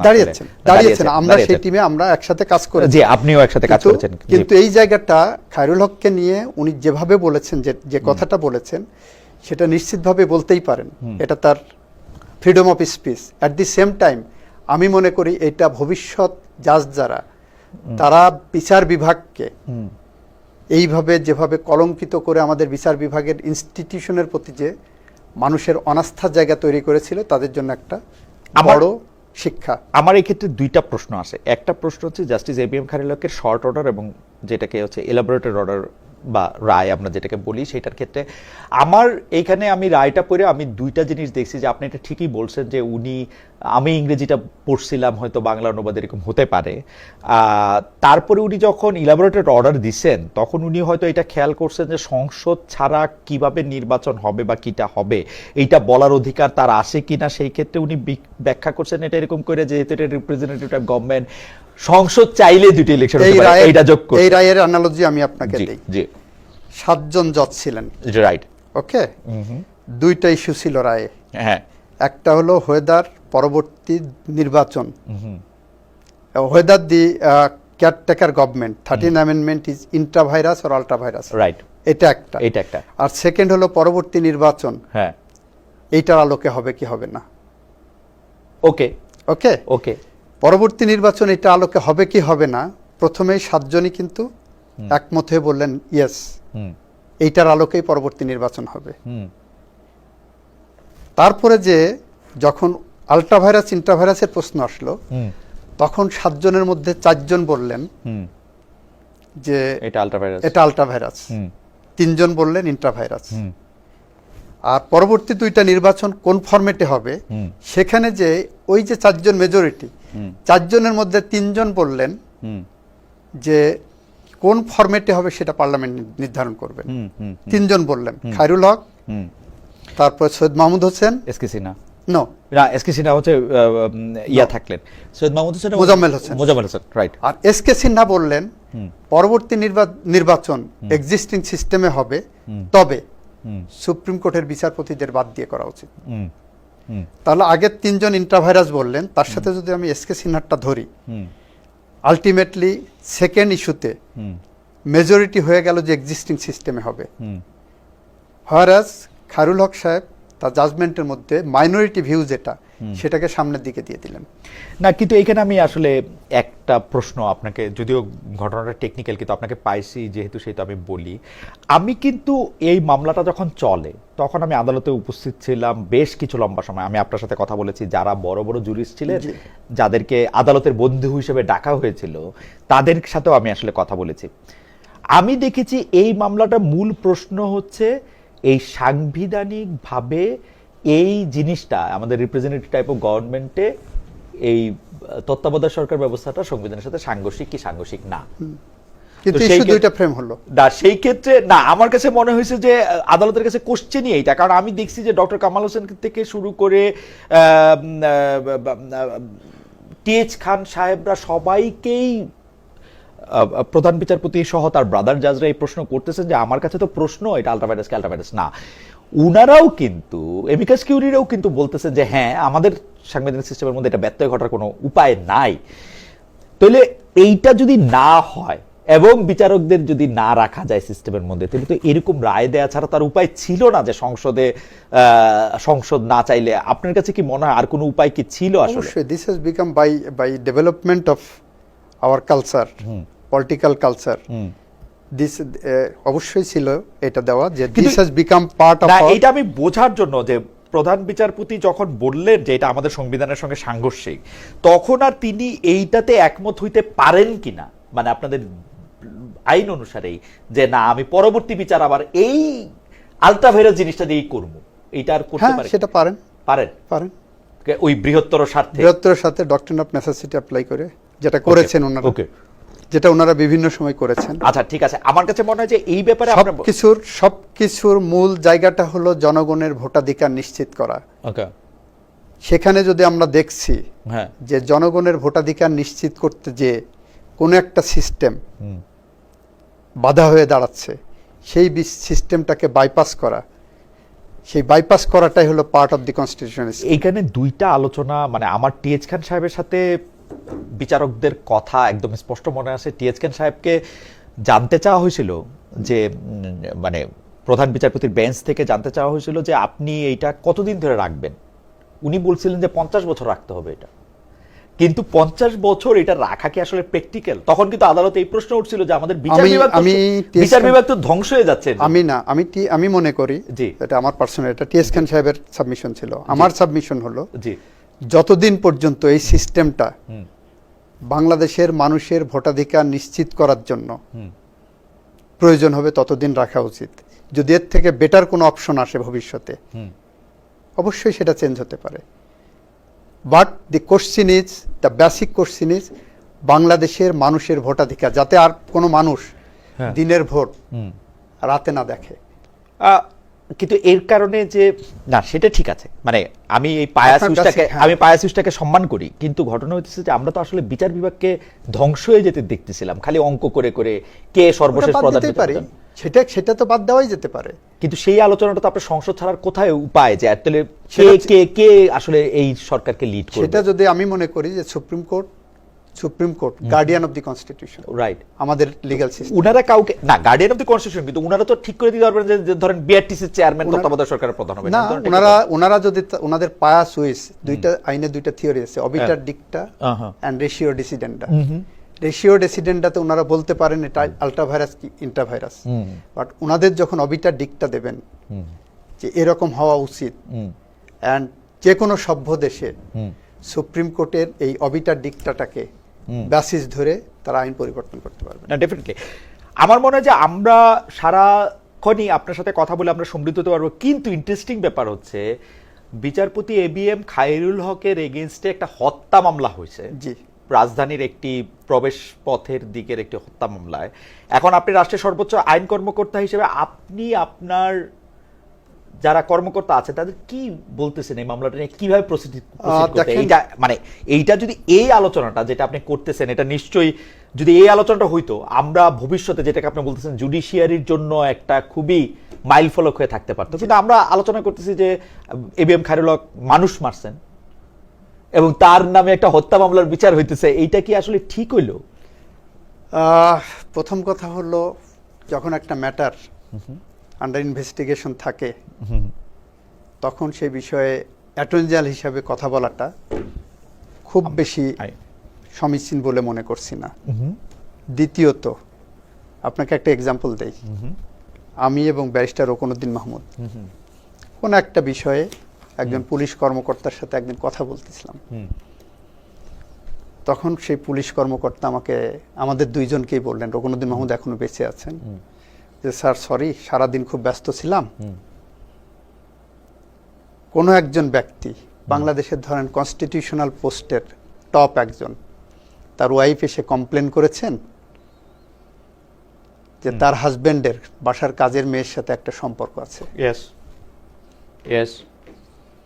আমরা সেই টিমে আমরা একসাথে কাজ করেছি। জি, আপনিও একসাথে কাজ করেছেন। কিন্তু এই জায়গাটা খায়রুল হককে নিয়ে উনি যেভাবে বলেছেন, যে কথাটা বলেছেন, সেটা নিশ্চিতভাবে বলতেই পারেন, এটা তার freedom of speech. At the same time আমি মনে করি এটা ভবিষ্যৎ জাজ যারা, তারা বিচার বিভাগকে এইভাবে যেভাবে কলঙ্কিত করে আমাদের বিচার বিভাগের ইনস্টিটিউশনের প্রতি যে মানুষের অনাস্থার জায়গা তৈরি করেছিল, তাদের জন্য একটা বড় শিক্ষা। আমার এই ক্ষেত্রে 2টা প্রশ্ন আসে। একটা প্রশ্ন হচ্ছে জাস্টিস এবিএম খায়রুল হকের শর্ট অর্ডার এবং যেটাকে হচ্ছে এলাবোরেটেড অর্ডার বা রায় আমরা যেটাকে বলি, সেটার ক্ষেত্রে আমার এইখানে আমি রায়টা পড়ে আমি 2টা জিনিস দেখছি যে আপনি এটা ঠিকই বলছেন যে উনি, আমি ইংরেজিটা পড়ছিলাম, হয়তো বাংলা অনুবাদ এরকম হতে পারে, তারপরে উনি যখন ইলাবোরেটেড অর্ডার দিচ্ছেন তখন উনি হয়তো এটা খেয়াল করছেন যে সংসদ ছাড়া কিভাবে নির্বাচন হবে বা কিটা হবে এইটা বলার অধিকার তার আসে কিনা, সেই ক্ষেত্রে উনি ব্যাখ্যা করছেন এটা এরকম করে যেহেতু এটা রিপ্রেজেন্টেটিভ গভর্নমেন্ট, সংসদ চাইলে 2টি ইলেকশন হতে পারে, এইটা যোগ করে। এই রায়ের অ্যানালজি আমি আপনাকে দেই। জি, 7 জন জজ ছিলেন, রাইট, ওকে। 2টা ইস্যু ছিল রায়ে। হ্যাঁ, একটা হলো ওয়েদার পরবর্তী নির্বাচন, hmm whether the caretaker government, 13 amendment is intra vires or ultra vires, right, এটা একটা। এটা একটা। আর সেকেন্ড হলো পরবর্তী নির্বাচন, হ্যাঁ, এইটার আলোকে হবে কি হবে না। ওকে ওকে, ওকে, পরবর্তী নির্বাচন এটা আলোকে হবে কি হবে না, প্রথমেই 7 জনই কিন্তু একমত হয়ে বললেন ইয়েস, হুম এইটার আলোকেই পরবর্তী নির্বাচন হবে। হুম তারপরে যে যখন আল্ট্রাভাইরাস ইন্ট্রাভাইরাসের প্রশ্ন আসলো, হুম তখন 7 জনের মধ্যে 4 জন বললেন হুম যে এটা আলট্রাভাইরাস, এটা আল্ট্রাভাইরাস, হুম 3 জন বললেন ইন্ট্রাভাইরাস। হুম আর পরবর্তী 2টা নির্বাচন কোন ফরম্যাটে হবে, হুম সেখানে যে ওই যে 4 জন মেজরিটি, হুম 4 জনের মধ্যে 3 জন বললেন হুম যে কোন ফরম্যাটে হবে সেটা পার্লামেন্ট নির্ধারণ করবেন। হুম হুম 3 জন বললেন, খায়রুল হক, হুম তারপর সৈয়দ মাহমুদ হোসেন, এসকে সিনহা, নো না এসকে সিনহা হচ্ছে ইয়া থাকলেন, সৈয়দ মাহমুদ হোসেন, মোজাম্মেল হোসেন। মোজাম্মেল হোসেন, রাইট। আর এসকে সিনহা বললেন হুম পরবর্তী নির্বাচন এক্সিস্টিং সিস্টেমে হবে, হুম। তবে হুম সুপ্রিম কোর্টের বিচারপতিদের বাদ দিয়ে করা উচিত। হুম হুম তাহলে আগের 3 জন ইন্ট্রাভাইরাস বললেন, তার সাথে যদি আমি এসকে সিনহারটা ধরি, হুম আলটিমেটলি সেকেন্ড ইস্যুতে হুম মেজরিটি হয়ে গেল যে এক্সিস্টিং সিস্টেমে হবে, হুম হোয়ারাস খায়রুল হক সাহেব তার জাজমেন্টের মধ্যে মাইনরিটি ভিউ যেটা, সেটাকে সামনের দিকে দিয়ে দিলেন। না, কিন্তু এখানে আমি আসলে একটা প্রশ্ন আপনাকে, যদিও ঘটনাটা টেকনিক্যাল, কিন্তু আপনাকে পাইছি যেহেতু, সেটা আমি বলি। আমি কিন্তু এই মামলাটা যখন চলে তখন আমি আদালতে উপস্থিত ছিলাম বেশ কিছু লম্বা সময়। আমি আপনার সাথে কথা বলেছি, যারা বড় বড় জুরিস্ট ছিলেন, জি। যাদেরকে আদালতের বন্ধু হিসেবে ডাকা হয়েছিল, তাদের সাথেও আমি আসলে কথা বলেছি। আমি দেখেছি এই মামলাটা মূল প্রশ্ন হচ্ছে এই সাংবিধানিকভাবে এই জিনিসটা আমাদের রিপ্রেজেন্টেটিভ টাইপ অফ গভর্নমেন্টে এই তত্ত্বাবধায়ক সরকার ব্যবস্থাটা সংবিধানের সাথে সাংঘর্ষিক কি সাংঘর্ষিক না। কিন্তু তো সেই ইস্যু ক্ষেত্রে- দুইটা ফ্রেম হলো। না, সেই ক্ষেত্রে না, আমার কাছে মনে হয়েছে যে আদালতের কাছে কোশ্চেনই এইটা, কারণ আমি দেখছি যে ডক্টর কামাল হোসেন থেকে শুরু করে টিএইচ খান সাহেবরা সবাইকেই প্রধান বিচারপতি সহ তার ব্রাদার জাজরা এই প্রশ্ন করতেছেন যে আমার কাছে তো প্রশ্ন এটা আলট্রাভাইরাস কি আলট্রাভাইরাস না। উনারাও কিন্তু, এমিকাস কিউরিরাও কিন্তু বলতেছেন যে হ্যাঁ, আমাদের সাংবিধানিক সিস্টেমের মধ্যে এটা ব্যত্যয় ঘটার কোনো উপায় নাই। তাহলে এইটা যদি না হয় এবং বিচারকদের যদি না রাখা যায় সিস্টেমের মধ্যে, তাহলে তো এরকম রায় দেওয়া ছাড়া তার উপায় ছিল না যে সংসদ না চাইলে। আপনার কাছে কি মনে হয় আর কোনো উপায় কি ছিল আসলে? অবশ্যই this has become by development of our culture, political culture, this অবশ্যই ছিল এটা দেওয়া যে this has become part of. না, এটা আমি বোঝার জন্য যে প্রধান বিচারপতি যখন বললেন যে এটা আমাদের সংবিধানের সঙ্গে সাংঘর্ষিক, তখন আর তিনি এইটাতে একমত হইতে পারেন কিনা, মানে আপনাদের আইন অনুসারেই, যে না আমি পরবর্তী বিচার আবার এই আলট্রাভাইরাস জিনিসটা দিয়েই করব, এইটা আর করতে হ্যাঁ, পারে? সেটা পারেন, পারেন পারেন ওই বৃহত্তর স্বার্থে, বৃহত্তরের সাথে ডক্ট্রিন অফ নেসেসিটি অ্যাপ্লাই করে, যেটা করেছেন ওনারা, ওকে। যেটা ওনারা বিভিন্ন সময় করেছেন। আচ্ছা, ঠিক আছে। আমার কাছে মনে হয় যে এই ব্যাপারে আপনার সবকিছুর মূল জায়গাটা হলো জনগণের ভোটাধিকার নিশ্চিত করা। ওকে, সেখানে যদি আমরা দেখছি হ্যাঁ, যে জনগণের ভোটাধিকার নিশ্চিত করতে যে কোনো একটা সিস্টেম বাধা হয়ে দাঁড়াচ্ছে, সেই সিস্টেমটাকে বাইপাস করা, সেই বাইপাস করাটাই হলো পার্ট অফ দি কনস্টিটিউশন। এইখানে দুইটা আলোচনা, মানে আমার টিএইচ খান সাহেবের সাথে বিচারকদের কথা একদম স্পষ্ট মনে আছে। টিএইচ খান সাহেবকে জানতে চাওয়া হয়েছিল যে মানে প্রধান বিচারপতির বেঞ্চ থেকে জানতে চাওয়া হয়েছিল যে আপনি এইটা কতদিন ধরে রাখবেন। উনি বলছিলেন যে 50 বছর রাখতে হবে এটা, কিন্তু 50 বছর এটা রাখা কি আসলে প্র্যাকটিক্যাল? তখন কিন্তু আদালতে এই প্রশ্ন উঠছিল যে আমাদের বিচার বিভাগ তো ধ্বংস হয়ে যাচ্ছে। আমি মনে করি, জি, এটা আমার পার্সোনাল, এটা টিএস খান সাহেবের সাবমিশন ছিল। আমার সাবমিশন হলো, জি, যতদিন পর্যন্ত এই সিস্টেমটা বাংলাদেশের মানুষের ভোটাধিকার নিশ্চিত করার জন্য প্রয়োজন হবে ততদিন রাখা উচিত। যদি এর থেকে বেটার কোনো অপশন আসে ভবিষ্যতে, অবশ্যই সেটা চেঞ্জ হতে পারে। But the question is, the basic question is বাংলাদেশের মানুষের ভোটাধিকার, যাতে আর কোনো মানুষ দিনের ভোট রাতে না দেখে। কিন্তু এর কারণে যে না সেটা ঠিক আছে, মানে আমি এই পায়াসুসটাকে হ্যাঁ। আমি পায়াসুসটাকে সম্মান করি, কিন্তু ঘটনা হচ্ছে যে আমরা তো আসলে বিচার বিভাগকে ধ্বংস হয়ে যেতে দেখতেছিলাম খালি অঙ্ক করে করে কে সর্বশেষ ওটা বাদ প্রধান দিতেই পারি, বিচারপতি। সেটা তো বাদ দেওয়াই যেতে পারে। কিন্তু সেই আলোচনাটা তো আপনার সংসদ ছাড়ার কোথায় উপায় যে আসলে কে সেটা- কে কে আসলে এই সরকারকে লিড করবে? সেটা যদি আমি মনে করি যে supreme court guardian of the constitution, right, আমাদের লিগ্যাল সিস্টেম। উনারা কাউকে না গার্ডিয়ান অফ দ্য কনস্টিটিউশন, কিন্তু উনারা তো ঠিক করে দিতে পারবেন যে ধরেন বিআরটিসির চেয়ারম্যান তত্ত্বাবধায়ক সরকারের প্রধান হবে না, এই ধরনের ওনারা যদি ওনাদের পায়া সুইস দুইটা আইনে দুইটা থিওরি আছে, অবিটার ডিক্টা এন্ড রেশিও ডিসিডেন্ডা। রেশিও ডিসিডেন্ডাতে ওনারা বলতে পারেন এটা আল্ট্রাভাইরাস কি ইন্ট্রাভাইরাস, বাট ওনাদের যখন অবিটার ডিক্টা দেবেন যে এরকম হওয়া উচিত, এন্ড যে কোনো সভ্য দেশে সুপ্রিম কোর্টের এই অবিটার ডিক্টাটাকে বেসিস ধরে তারা আইন পরিবর্তন করতে পারবে। না ডেফিনেটলি আমার মনে হয় যে আমরা সারাক্ষণই আপনার সাথে কথা বলে আমরা সমৃদ্ধ হতে পারবো, কিন্তু ইন্টারেস্টিং ব্যাপার হচ্ছে বিচারপতি ABM খায়রুল হকের এগেইনস্টে একটা হত্যা মামলা হয়েছে জি, রাজধানীর একটি প্রবেশ পথের দিকের একটি হত্যা মামলায়। এখন আপনি রাষ্ট্রের সর্বোচ্চ আইন কর্মকর্তা হিসেবে আপনি আপনার যারা কর্মকর্তা আছে তাদের কি বলতেছেন এই মামলাটা নিয়ে, কিভাবে প্রসিড করতে? দেখেন- এইটা মানে এইটা যদি এই আলোচনাটা যেটা আপনি করতেছেন এটা নিশ্চয়ই যদি এই আলোচনাটা হইতো, আমরা ভবিষ্যতে যেটাকে আপনি বলতেছেন জুডিশিয়ারির জন্য একটা খুবই মাইল ফলক হয়ে থাকতে পারতো, কিন্তু আমরা আলোচনা করতেছি যে ABM খায়রুল হক মানুষ মারছেন এবং তার নামে একটা হত্যা মামলার বিচার হইতেছে, এইটা কি আসলে ঠিক হইলো? প্রথম কথা হলো যখন একটা ম্যাটার আন্ডার ইনভেস্টিগেশন থাকে তখন সেই বিষয়ে অ্যাটর্নি জেনারেল হিসাবে কথা বলাটা খুব বেশি সমীচীন বলে মনে করছি না। দ্বিতীয়ত আপনাকে একটা এক্সাম্পল দেই, আমি এবং ব্যারিস্টার রোকনউদ্দিন মাহমুদ কোন একটা বিষয়ে একজন পুলিশ কর্মকর্তার সাথে একদিন কথা বলতেছিলাম। তখন সেই পুলিশ কর্মকর্তা আমাদের দুইজনকেই বললেন, রোকনউদ্দিন মাহমুদ এখনো বেঁচে আছেন, যে স্যার সরি সারাদিন খুব ব্যস্ত ছিলাম, কোনো একজন ব্যক্তি বাংলাদেশের ধরেন কনস্টিটিউশনাল পোস্টের টপ একজন, তার ওয়াইফ এসে কমপ্লেন করেছেন যে তার হাজবেন্ডের বাসার কাজের মেয়ের সাথে একটা সম্পর্ক আছে।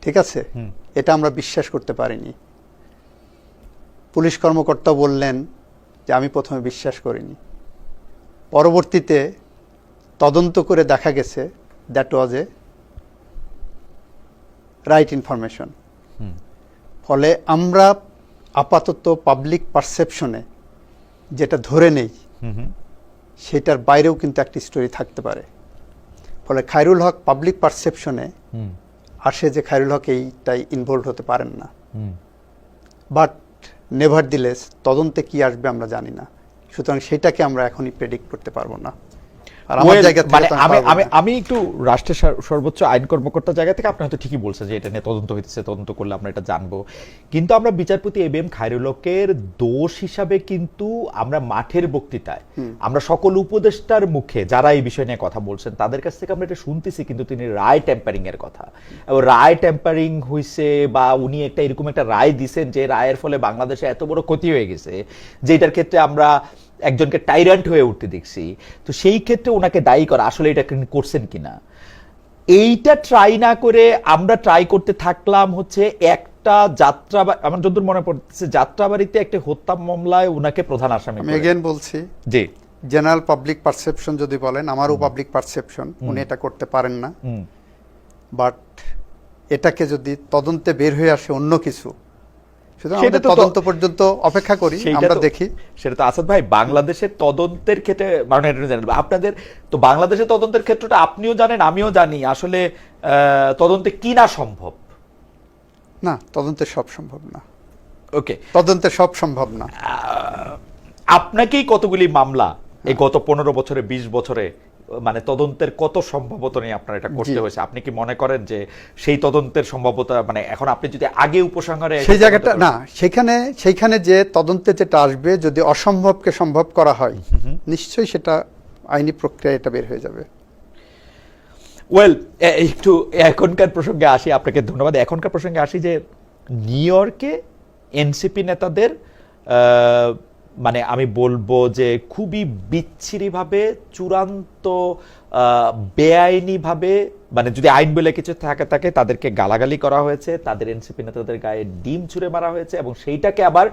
ঠিক আছে, এটা আমরা বিশ্বাস করতে পারিনি। পুলিশ কর্মকর্তা বললেন যে আমি প্রথমে বিশ্বাস করিনি, পরবর্তীতে তদন্ত করে দেখা গেছে that was A right information. ফলে আমরা আপাতত পাবলিক পারসেপশনে যেটা ধরে নেই সেটার বাইরেও কিন্তু একটা স্টোরি থাকতে পারে। ফলে খায়রুল হক পাবলিক পারসেপশনে আসে যে খায়রুল হক এইটাই ইনভলভ হতে পারেন না, বাট নেভারদিলেস তদন্তে কি আসবে আমরা জানি না, সুতরাং সেটাকে আমরা এখনই প্রেডিক্ট করতে পারবো না। আর আমার জায়গা থেকে মানে তো আমি পারবো না। আমি একটু রাষ্ট্রের সর্বোচ্চ আইন কর্মকর্তার জায়গা থেকে আপনি হয়তো ঠিকই বলছেন যে এটা নিয়ে তদন্ত হইতেছে, তদন্ত করলে আমরা এটা জানবো, কিন্তু আমরা বিচারপতি ABM খায়রুল হকের দোষ হিসাবে কিন্তু আমরা মাঠের বক্তৃতায় আমরা সকল উপদেষ্টার মুখে যারা এই বিষয় নিয়ে কথা বলছেন তাদের কাছ থেকে আমরা এটা শুনতেছি, কিন্তু তিনি রায় ট্যাম্পারিং এর কথা, এবং রায় ট্যাম্পারিং হইছে বা উনি একটা এরকম একটা রায় দিছেন যে রায়ের ফলে বাংলাদেশে এত বড় ক্ষতি হয়ে গেছে যেটার ক্ষেত্রে আমরা একজনকে টাইরান্ট হয়ে উঠতে দেখছি। তো সেই ক্ষেত্রে ওনাকে দায়ী করা আসলে এটা করছেন কিনা, এইটা ট্রাই না করে আমরা ট্রাই করতে থাকলাম হচ্ছে একটা যাত্রা, আমার যতদূর মনে পড়ছে যাত্রাবাড়িতে একটা হত্যা মামলায় ওনাকে প্রধান আসামি আমি এগেন বলছি, জি জেনারেল পাবলিক পারসেপশন যদি বলেন, আমারও পাবলিক পারসেপশন উনি এটা করতে পারেন না, বাট এটাকে যদি তদন্তে বের হয়ে আসে অন্য কিছু, সুতরাং সেটা আমাদের তো তদন্ত পর্যন্ত অপেক্ষা করি, আমরা দেখি। সেটা তো আসাদ ভাই বাংলাদেশের তদন্তের ক্ষেত্রে মানে আপনাদের তো বাংলাদেশের তদন্তের ক্ষেত্রটা আপনিও জানেন আমিও জানি আসলে তদন্তে কি না সম্ভব না, তদন্তে সব সম্ভব না। ওকে, তদন্তে সব সম্ভব না। আপনাকেই কতগুলি মামলা এই গত 15 বছরে 20 বছরে মানে তদন্তের কত সম্ভাবতা নিয়ে আপনার এটা করতে হয়েছে, আপনি কি মনে করেন যে সেই তদন্তের সম্ভাবতা মানে এখন আপনি যদি আগে উপসংহারে সেই জায়গাটা না, সেইখানে যে তদন্তে যেটা আসবে যদি অসম্ভবকে সম্ভব করা হয় নিশ্চয়ই সেটা আইনি প্রক্রিয়া এটা বের হয়ে যাবে। ওয়েল একটু এখনকার প্রসঙ্গে আসি, আপনাকে ধন্যবাদ। এখনকার প্রসঙ্গে আসি যে নিউ ইয়র্কে এনসিপি নেতাদের মানে আমি বলবো যে খুবই বিচ্ছিরিভাবে চূড়ান্ত বেআইনিভাবে, মানে যদি আইন বলে কিছু থাকে তাদেরকে গালাগালি করা হয়েছে, তাদের এনসিপি নেতাদের গায়ে ডিম ছুঁড়ে মারা হয়েছে, এবং সেইটাকে আবার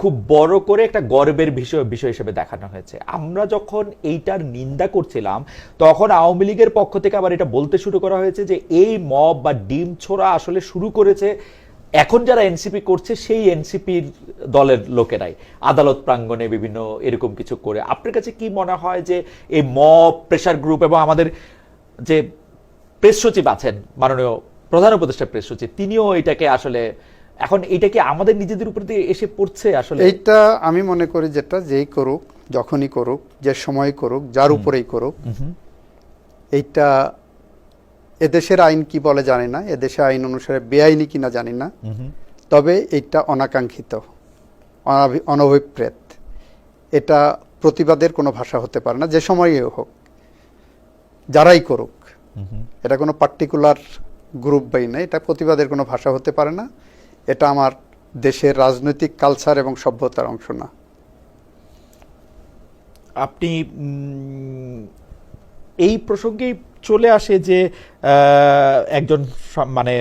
খুব বড় করে একটা গর্বের বিষয় হিসেবে দেখানো হয়েছে। আমরা যখন এইটার নিন্দা করছিলাম তখন আওয়ামী লীগের পক্ষ থেকে আবার এটা বলতে শুরু করা হয়েছে যে এই মব বা ডিম ছোড়া আসলে শুরু করেছে এখন যারা এনসিপি করছে সেই এনসিপির দলের লোকেরাই, আদালত প্রাঙ্গণে বিভিন্ন এরকম কিছু করে। আপনার কাছে কি মনে হয় যে এই মব, প্রেসার গ্রুপ এবং আমাদের যে প্রেস সচিব আছেন, মাননীয় প্রধান উপদেষ্টা প্রেস সচিব, তিনিও এটাকে আসলে এখন এটা কি আমাদের নিজেদের উপর দিয়ে এসে পড়ছে আসলে? এইটা আমি মনে করি যেটা যেই করুক, যখনই করুক, যে সময় করুক, যার উপরেই করুক, এইটা এদেশের আইন কি বলে জানি না, এদেশের আইন অনুসারে বেআইনি কিনা জানি না, তবে এইটা অনাকাঙ্ক্ষিত, অনভিপ্রেত, এটা প্রতিবাদের কোনো ভাষা হতে পারে না, যে সময়ই হোক, যারাই করুক। এটা কোনো পার্টিকুলার গ্রুপ বাই না, এটা প্রতিবাদের কোনো ভাষা হতে পারে না, এটা আমার দেশের রাজনৈতিক কালচার এবং সভ্যতার অংশ না। আপনি এই প্রসঙ্গেই চলে আসে যে একজন মানে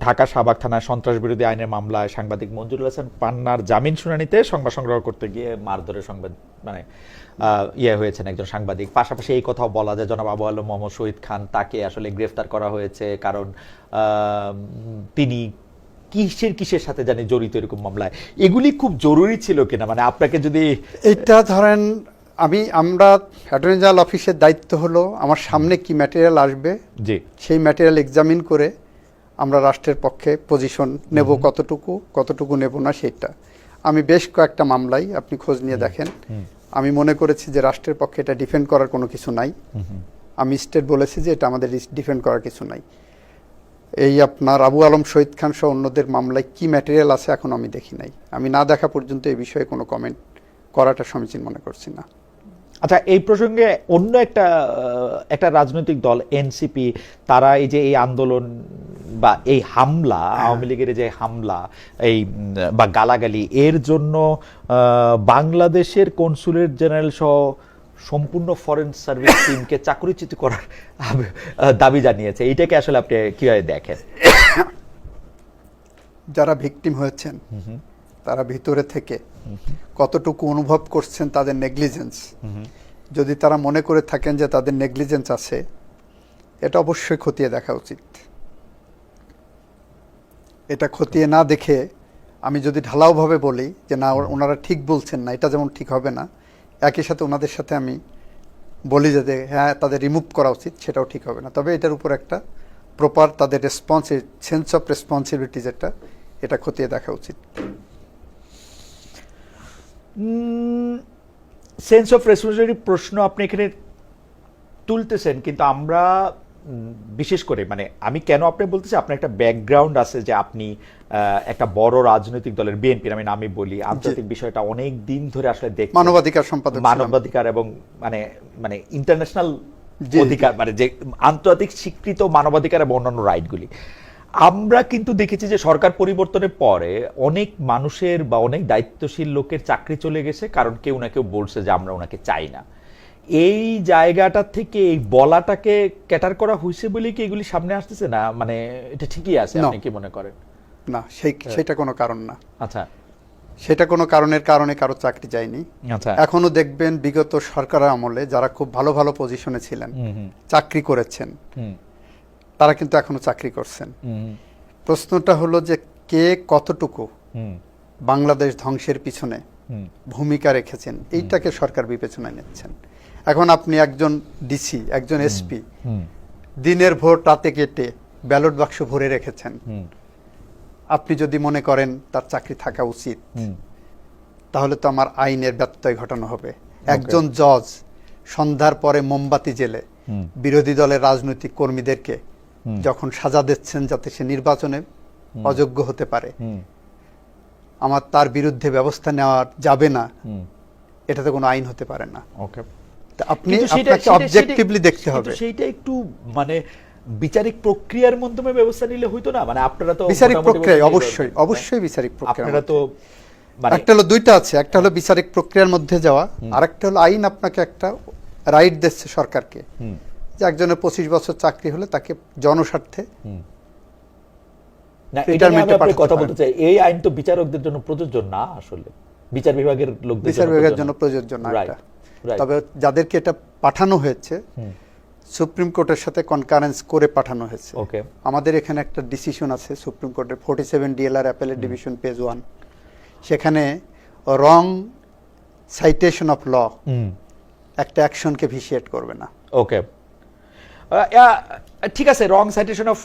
ঢাকা শাহবাগ থানায় সন্ত্রাস বিরোধী আইনের মামলায় সাংবাদিক মঞ্জুরুল হাসান পান্নার জামিন শুনানিতে সংবাদ সংগ্রহ করতে গিয়ে মারধরের সংবাদ মানে হয়েছেন একজন সাংবাদিক। পাশাপাশি এই কথাও বলা যায় জনাব আবু আলম মোহাম্মদ শহীদ খান, তাকে আসলে গ্রেফতার করা হয়েছে কারণ তিনি কিসের সাথে জানি জড়িত এরকম মামলায়। এগুলি খুব জরুরি ছিল কিনা, মানে আপনাকে যদি এটা ধরেন আমরা অ্যাটর্নি জেনারেল অফিসের দায়িত্ব হলো আমার সামনে কি ম্যাটেরিয়াল আসবে, জি সেই ম্যাটেরিয়াল এক্সামিন করে আমরা রাষ্ট্রের পক্ষে পজিশন নেব, কতটুকু নেব না সেটা। আমি বেশ কয়েকটা মামলায় আপনি খোঁজ নিয়ে দেখেন, আমি মনে করেছি যে রাষ্ট্রের পক্ষে এটা ডিফেন্ড করার কোনো কিছু নাই। আমি স্টেট বলেছি যে এটা আমাদের ডিফেন্ড করার কিছু নাই। এই আপনার আবু আলম শহীদ খান সহ অন্যদের মামলায় কি ম্যাটেরিয়াল আছে এখন আমি দেখি নাই। আমি না দেখা পর্যন্ত এই বিষয়ে কোনো কমেন্ট করাটা সমীচীন মনে করছি না। আচ্ছা, এই প্রসঙ্গে অন্য একটা রাজনৈতিক দল এনসিপি, তারা এই যে এই আন্দোলন বা এই হামলা, আওয়ামী লীগের যে হামলা এই বা গালাগালি, এর জন্য বাংলাদেশের কনসুলেট জেনারেল সহ সম্পূর্ণ ফরেন সার্ভিস টিমকে চাকরিচ্যুত করার দাবি জানিয়েছে। এইটাকে আসলে আপনি কিভাবে দেখেন? যারা ভিকটিম হয়েছেন তারা ভিতরে থেকে কতটুকু অনুভব করছেন তাদের নেগলিজেন্স, যদি তারা মনে করে থাকেন যে তাদের নেগলিজেন্স আছে, এটা অবশ্যই খতিয়ে দেখা উচিত। এটা খতিয়ে না দেখে আমি যদি ঢালাওভাবে বলি যে না ওনারা ঠিক বলছেন না, এটা যেমন ঠিক হবে না, একই সাথে ওনাদের সাথে আমি বলি যে হ্যাঁ তাদের রিমুভ করা উচিত, সেটাও ঠিক হবে না। তবে এটার উপর একটা প্রপার তাদের সেন্স অফ রেসপন্সিবিলিটি যেটা, এটা খতিয়ে দেখা উচিত। সেন্স অফ রেসপন্সিবিলিটি প্রশ্ন আপনি এখানে তুলতেছেন, কিন্তু আমরা বিশেষ করে মানে আমি কেন আপনি বলতেছি, আপনার একটা ব্যাকগ্রাউন্ড আছে যে আপনি একটা বড় রাজনৈতিক দলের বিএনপির, আমি নামই বলি, আন্তর্জাতিক বিষয়টা অনেক দিন ধরে আসলে দেখি, মানবাধিকার সম্পাদক, মানবাধিকার এবং মানে ইন্টারন্যাশনাল অধিকার, মানে যে আন্তর্জাতিক স্বীকৃত মানবাধিকার এবং অন্যান্য রাইটগুলি। আমরা কিন্তু দেখেছি যে সরকার পরিবর্তনের পরে অনেক মানুষের বা অনেক দায়িত্বশীল লোকের চাকরি চলে গেছে, কারণ কেউ না কেউ বলছে যে আমরা ওনাকে চাই না। এই জায়গাটা থেকে এই বলাটাকে ক্যাটার করা হয়েছে বলে কি এগুলি সামনে আসতেছে না? মানে এটা ঠিকই আছে, আপনি কি মনে করেন? না, সেটা কোনো কারণ না। আচ্ছা, সেটা কোনো কারণের কারণে কারো চাকরি যায়নি। আচ্ছা, এখনো দেখবেন বিগত সরকারের আমলে যারা খুব ভালো ভালো পজিশনে ছিলেন, চাকরি করেছেন, তারা কিন্তু এখনো চাকরি করছেন। প্রশ্নটা হলো যে কে কতটুকু বাংলাদেশ ধ্বংসের পিছনে ভূমিকা রেখেছেন, এইটাকে সরকার বিবেচনায় নিচ্ছেন। এখন আপনি একজন ডিসি, একজন এসপি, দিনের ভোট রাতে কেটে ব্যালট বাক্স ভরে রেখেছেন, আপনি যদি মনে করেন তার চাকরি থাকা উচিত, তাহলে তো আমার আইনের ব্যত্যয় ঘটানো হবে। একজন জজ সন্ধ্যার পরে মোমবাতি জেলে বিরোধী দলের রাজনৈতিক কর্মীদেরকে যখন সাজা দিচ্ছেন যাতে সে নির্বাচনে অযোগ্য হতে পারে, আমার তার বিরুদ্ধে ব্যবস্থা নেওয়া যাবে না, এটা তো কোনো আইন হতে পারে না। আপনাকে অবজেক্টিভলি দেখতে হবে। সেইটা একটু মানে বিচারিক প্রক্রিয়ার মাধ্যমে ব্যবস্থা নিলে হইতো না? মানে আপনারা তো বিচারিক প্রক্রিয়া, অবশ্যই বিচারিক প্রক্রিয়া, আপনারা তো মানে একটা হলো দুইটা আছে, একটা হলো বিচারিক প্রক্রিয়ার মধ্যে যাওয়া, আর একটা হলো আইন আপনাকে একটা রাইট দিচ্ছে সরকারকে যে একজনের 25 বছর চাকরি হলে তাকে জনস্বার্থে না, এটা নিয়ে আমি আপনার কথা বলতে চাই, এই আইন তো বিচারকদের জন্য প্রযোজ্য না, আসলে বিচার বিভাগের লোকদের বিচার বিভাগের জন্য প্রযোজ্য না এটা। তবে যাদেরকে এটা পাঠানো হয়েছে সুপ্রিম কোর্টের সাথে কনকারেন্স করে পাঠানো হয়েছে। ওকে, আমাদের এখানে একটা ডিসিশন আছে সুপ্রিম কোর্টের 47 DLR অ্যাপেলেট ডিভিশন পেজ 1, সেখানে রং সাইটেশন অফ ল একটা অ্যাকশনকে ভিসিয়েট করবে না। ওকে, ঠিক আছে, রং সাইটেশন অফ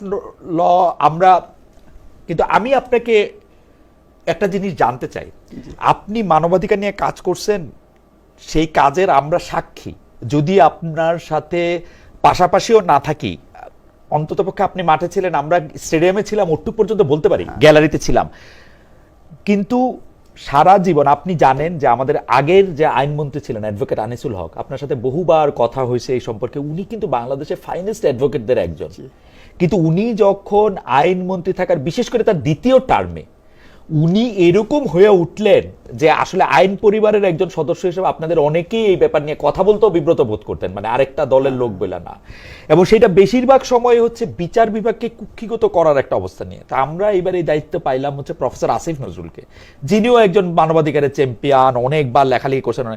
ল আমরা, কিন্তু আমি আপনাকে একটা জিনিস জানতে চাই, আপনি মানবাধিকার নিয়ে কাজ করছেন, সেই কাজের আমরা সাক্ষী, যদি আপনার সাথে পাশাপাশিও না থাকি, অন্ততপক্ষে আপনি মাঠে ছিলেন, আমরা স্টেডিয়ামে ছিলাম, ওটুক পর্যন্ত বলতে পারি, গ্যালারিতে ছিলাম, কিন্তু সারা জীবন আপনি জানেন যে আমাদের আগের যে আইনমন্ত্রী ছিলেন অ্যাডভোকেট আনিসুল হক, আপনার সাথে বহুবার কথা হয়েছে এই সম্পর্কে, উনি কিন্তু বাংলাদেশের ফাইনেস্ট অ্যাডভোকেটদের একজন, কিন্তু উনি যখন আইনমন্ত্রী থাকার, বিশেষ করে তার দ্বিতীয় টার্মে, উনি এরকম হয়ে উঠলেন যে আসলে আইন পরিবারের একজন সদস্য হিসেবে আপনাদের অনেকেই এই ব্যাপার নিয়ে কথা বলতেও বিব্রত বোধ করতেন, মানে আরেকটা দলের লোক বলে না, এবং সেটা বেশিরভাগ সময় হচ্ছে বিচার বিভাগকে কুক্ষিগত করার একটা অবস্থা নিয়ে। তা আমরা এবার এই দায়িত্ব পাইলাম হচ্ছে প্রফেসর আসিফ নজরুলকে, যিনিও একজন মানবাধিকারের চ্যাম্পিয়ন, অনেকবার লেখালেখি করছেন,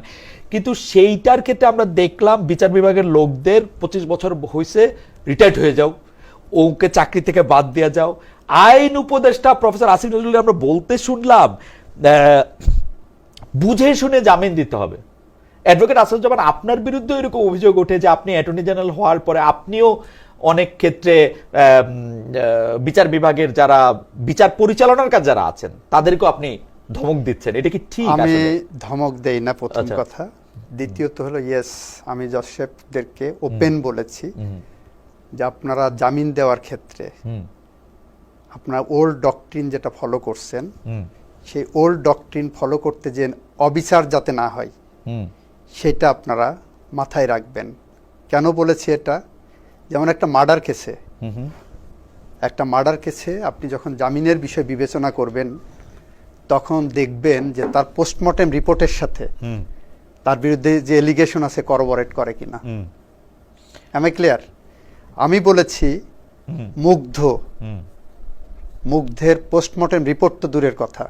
কিন্তু সেইটার ক্ষেত্রে আমরা দেখলাম বিচার বিভাগের লোকদের 25 বছর হয়েছে, রিটায়ার্ড হয়ে যাও, ওকে চাকরি থেকে বাদ দেওয়া যাও। আইন উপদেষ্টা প্রফেসর আসিফ নজরুল আমরা বলতে শুনলাম বুঝে শুনে জামিন দিতে হবে। অ্যাডভোকেট আসাদুজ্জামান, আপনার বিরুদ্ধে এরকম অভিযোগ ওঠে যে আপনি অ্যাটর্নি জেনারেল হওয়ার পরে আপনিও অনেক ক্ষেত্রে বিচার বিভাগের যারা বিচার পরিচালনার কাজ যারা আছেন তাদেরকেও আপনি ধমক দিচ্ছেন, এটা কি ঠিক? আমি ধমক দেই না, প্রথম কথা। দ্বিতীয়ত হলো, ইয়েস, আমি জজদেরকে ওপেন বলেছি যে আপনারা জামিন দেওয়ার ক্ষেত্রে আপনার ওল্ড ডকট্রিন যেটা ফলো করছেন, সেই ওল্ড ডকট্রিন ফলো করতে যে অবিচার যাতে না হয় সেটা আপনারা মাথায় রাখবেন। কেন বলেছি এটা? যেমন একটা মার্ডার কেসে আপনি যখন জামিনের বিষয় বিবেচনা করবেন, তখন দেখবেন যে তার পোস্টমর্টেম রিপোর্টের সাথে তার বিরুদ্ধে যে এলিগেশন আছে করবরেট করে কিনা। আমি ক্লিয়ার? আমি বলেছি মুগ্ধের পোস্টমর্টেম রিপোর্ট তো দূরের কথা,